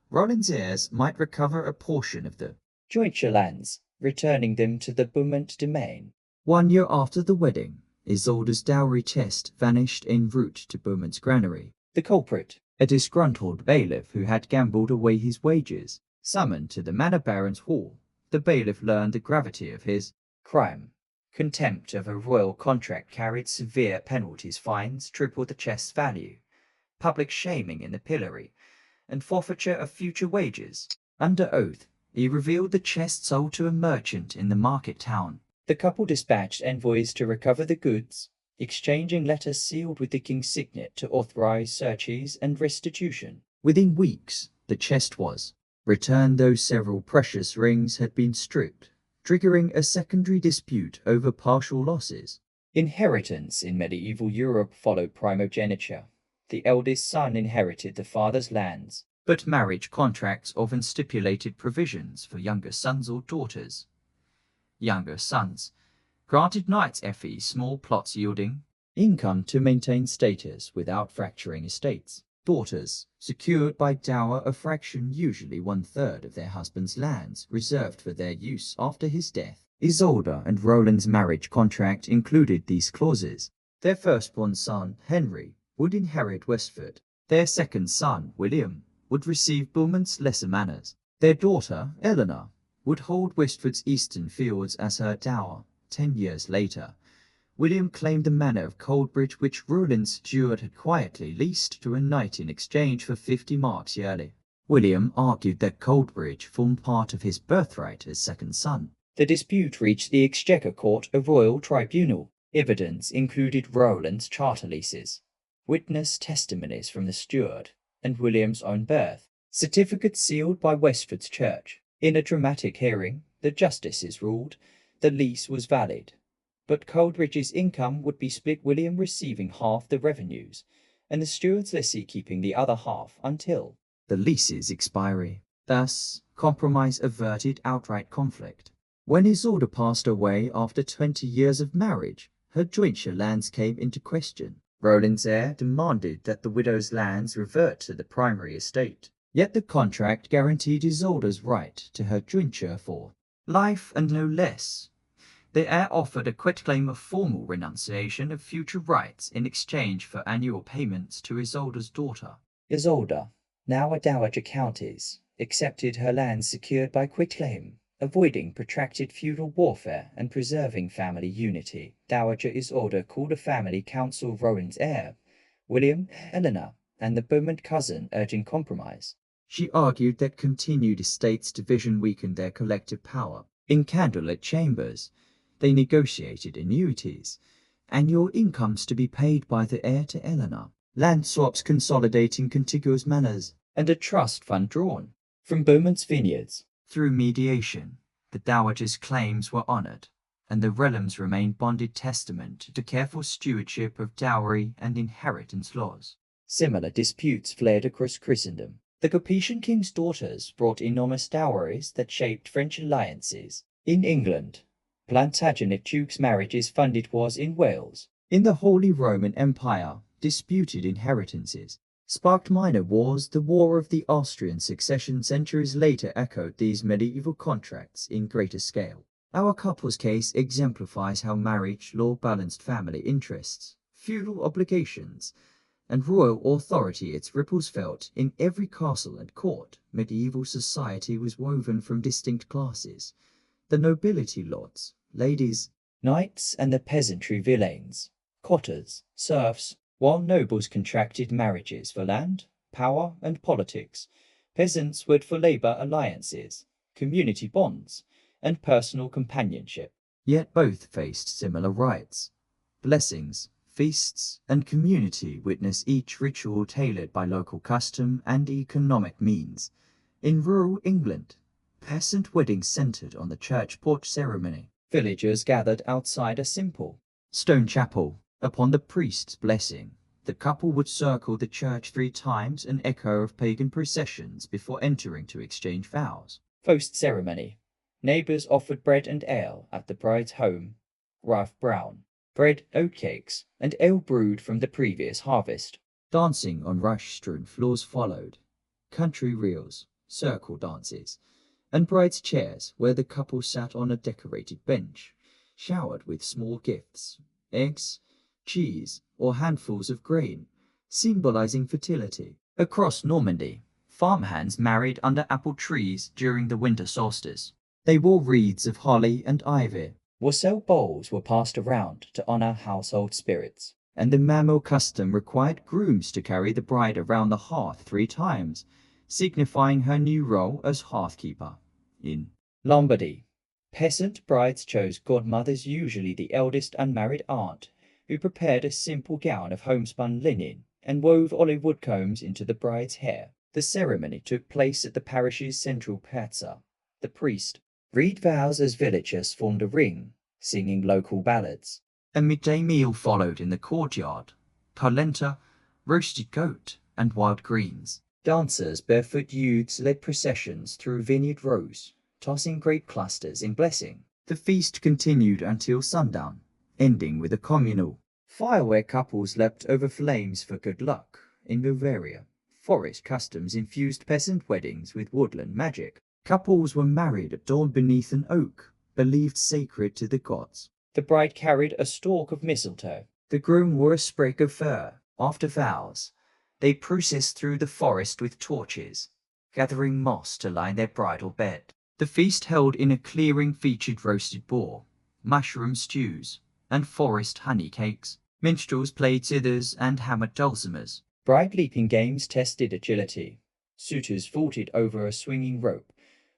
Roland's heirs might recover a portion of the jointure lands, returning them to the Beaumont domain. 1 year after the wedding, Isolde's dowry chest vanished en route to Beaumont's granary. The culprit, a disgruntled bailiff who had gambled away his wages, summoned to the Manor Baron's hall. The bailiff learned the gravity of his crime. Contempt of a royal contract carried severe penalties: fines tripled the chest's value, public shaming in the pillory, and forfeiture of future wages. Under oath, he revealed the chest sold to a merchant in the market town. The couple dispatched envoys to recover the goods, exchanging letters sealed with the king's signet to authorize searches and restitution. Within weeks, the chest was returned, though several precious rings had been stripped, triggering a secondary dispute over partial losses. Inheritance in medieval Europe followed primogeniture. The eldest son inherited the father's lands, but marriage contracts often stipulated provisions for younger sons or daughters. Younger sons granted knights fees, small plots yielding income to maintain status without fracturing estates. Daughters secured by dower, a fraction, usually 1/3 of their husband's lands, reserved for their use after his death. Isolde and Roland's marriage contract included these clauses. Their firstborn son, Henry, would inherit Westford. Their second son, William, would receive Beaumont's lesser manors. Their daughter, Eleanor, would hold Westford's eastern fields as her dower. 10 years later, William claimed the manor of Coldbridge, which Roland's steward had quietly leased to a knight in exchange for 50 marks yearly. William argued that Coldbridge formed part of his birthright as second son. The dispute reached the Exchequer Court, a royal tribunal. Evidence included Roland's charter leases, witness testimonies from the steward, and William's own birth certificates sealed by Westford's church. In a dramatic hearing, the justices ruled the lease was valid, but Coldbridge's income would be split, William receiving half the revenues, and the steward's lessee keeping the other half until the lease's expiry. Thus, compromise averted outright conflict. When Isolde passed away after 20 years of marriage, her jointure lands came into question. Roland's heir demanded that the widow's lands revert to the primary estate. Yet the contract guaranteed Isolde's right to her jointure for life and no less. The heir offered a quitclaim of formal renunciation of future rights in exchange for annual payments to Isolde's daughter. Isolde, now a dowager countess, accepted her lands secured by quitclaim, avoiding protracted feudal warfare and preserving family unity. Dowager Isolde called a family council of Rowan's heir, William, Eleanor, and the Beaumont cousin, urging compromise. She argued that continued estates division weakened their collective power. In candlelit chambers, they negotiated annuities, annual incomes to be paid by the heir to Eleanor, land swaps consolidating contiguous manors, and a trust fund drawn from Beaumont's vineyards. Through mediation, the dowager's claims were honoured, and the realms remained bonded testament to careful stewardship of dowry and inheritance laws. Similar disputes flared across Christendom. The Capetian king's daughters brought enormous dowries that shaped French alliances. In England, Plantagenet dukes' marriages funded wars in Wales. In the Holy Roman Empire, disputed inheritances sparked minor wars. The War of the Austrian Succession centuries later echoed these medieval contracts in greater scale. Our couple's case exemplifies how marriage law balanced family interests, feudal obligations, and royal authority. Its ripples felt in every castle and court. Medieval society was woven from distinct classes: the nobility lords, ladies, knights, and the peasantry villeins, cotters, serfs. While nobles contracted marriages for land, power, and politics, peasants wed for labor alliances, community bonds, and personal companionship. Yet both faced similar rights, blessings, feasts, and community witness, each ritual tailored by local custom and economic means. In rural England, peasant weddings centered on the church porch ceremony. Villagers gathered outside a simple stone chapel. Upon the priest's blessing, the couple would circle the church 3 times, an echo of pagan processions, before entering to exchange vows. Post ceremony, neighbors offered bread and ale at the bride's home. Rough brown bread, oatcakes, and ale brewed from the previous harvest. Dancing on rush-strewn floors followed. Country reels, circle dances, and bride's chairs, where the couple sat on a decorated bench, showered with small gifts, eggs, cheese, or handfuls of grain, symbolizing fertility. Across Normandy, farmhands married under apple trees during the winter solstice. They wore wreaths of holly and ivy. Wassail bowls were passed around to honor household spirits, and the mammal custom required grooms to carry the bride around the hearth 3 times, signifying her new role as hearthkeeper. In Lombardy, peasant brides chose godmothers, usually the eldest unmarried aunt, who prepared a simple gown of homespun linen and wove olive wood combs into the bride's hair. The ceremony took place at the parish's central piazza. The priest read vows as villagers formed a ring, singing local ballads. A midday meal followed in the courtyard: polenta, roasted goat, and wild greens. Dancers, barefoot youths led processions through vineyard rows, tossing grape clusters in blessing. The feast continued until sundown, ending with a communal fire where couples leapt over flames for good luck. In Bavaria, forest customs infused peasant weddings with woodland magic. Couples were married at dawn beneath an oak, believed sacred to the gods. The bride carried a stalk of mistletoe. The groom wore a sprig of fir. After vows, they processed through the forest with torches, gathering moss to line their bridal bed. The feast held in a clearing featured roasted boar, mushroom stews, and forest honey cakes. Minstrels played zithers and hammered dulcimers. Bride leaping games tested agility. Suitors vaulted over a swinging rope,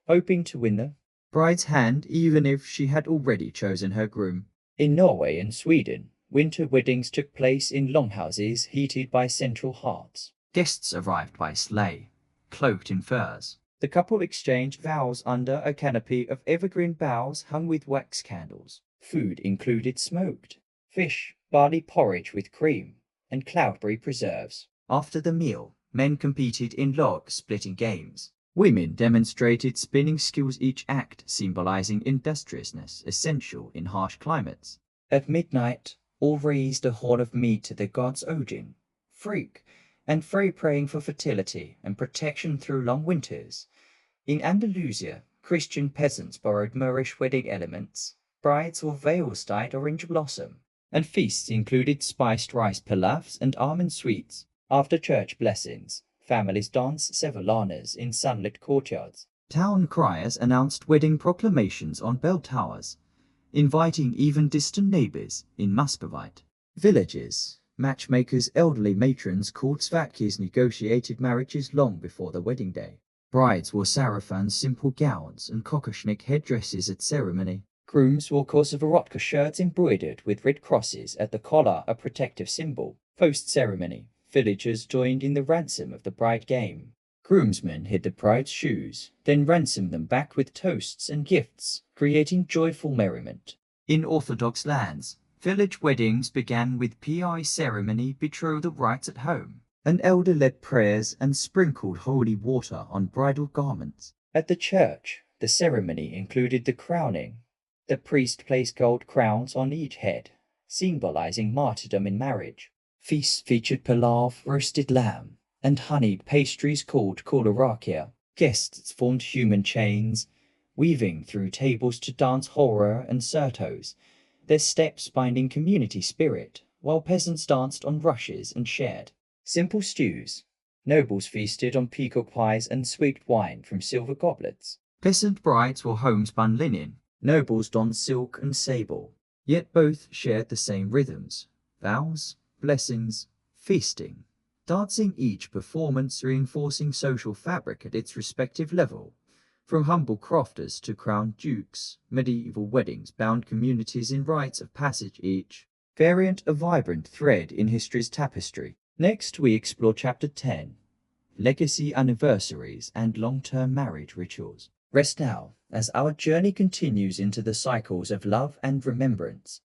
hoping to win the bride's hand even if she had already chosen her groom. In Norway and Sweden, winter weddings took place in longhouses heated by central hearths. Guests arrived by sleigh, cloaked in furs. The couple exchanged vows under a canopy of evergreen boughs hung with wax candles. Food included smoked fish, barley porridge with cream, and cloudberry preserves. After the meal, men competed in log-splitting games. Women demonstrated spinning skills, each act symbolizing industriousness essential in harsh climates. At midnight, all raised a horn of mead to the gods Odin, Frigg, and Frey praying for fertility and protection through long winters. In Andalusia, Christian peasants borrowed Moorish wedding elements. Brides wore veils dyed orange blossom, and feasts included spiced rice pilafs and almond sweets. After church blessings, families danced sevillanas in sunlit courtyards. Town criers announced wedding proclamations on bell towers, inviting even distant neighbors in Muscovite villages. Matchmakers, elderly matrons called svakis, negotiated marriages long before the wedding day. Brides wore sarafans, simple gowns, and kokoshnik headdresses at ceremony. Grooms wore Kosovarotka shirts embroidered with red crosses at the collar, a protective symbol. Post-ceremony, villagers joined in the ransom of the bride game. Groomsmen hid the bride's shoes, then ransomed them back with toasts and gifts, creating joyful merriment. In Orthodox lands, village weddings began with piety ceremony, betrothal rites at home. An elder led prayers and sprinkled holy water on bridal garments. At the church, the ceremony included the crowning. The priest placed gold crowns on each head, symbolizing martyrdom in marriage. Feasts featured pilav, roasted lamb, and honeyed pastries called koularakia. Guests formed human chains, weaving through tables to dance horror and certos, their steps binding community spirit, while peasants danced on rushes and shared simple stews. Nobles feasted on peacock pies and sweet wine from silver goblets. Peasant brides wore homespun linen. Nobles donned silk and sable. Yet both shared the same rhythms: vows, blessings, feasting. Dancing, each performance reinforcing social fabric at its respective level. From humble crofters to crowned dukes, medieval weddings bound communities in rites of passage, each variant a vibrant thread in history's tapestry. Next, we explore Chapter 10, Legacy, Anniversaries, and Long-Term Marriage Rituals. Rest now, as our journey continues into the cycles of love and remembrance.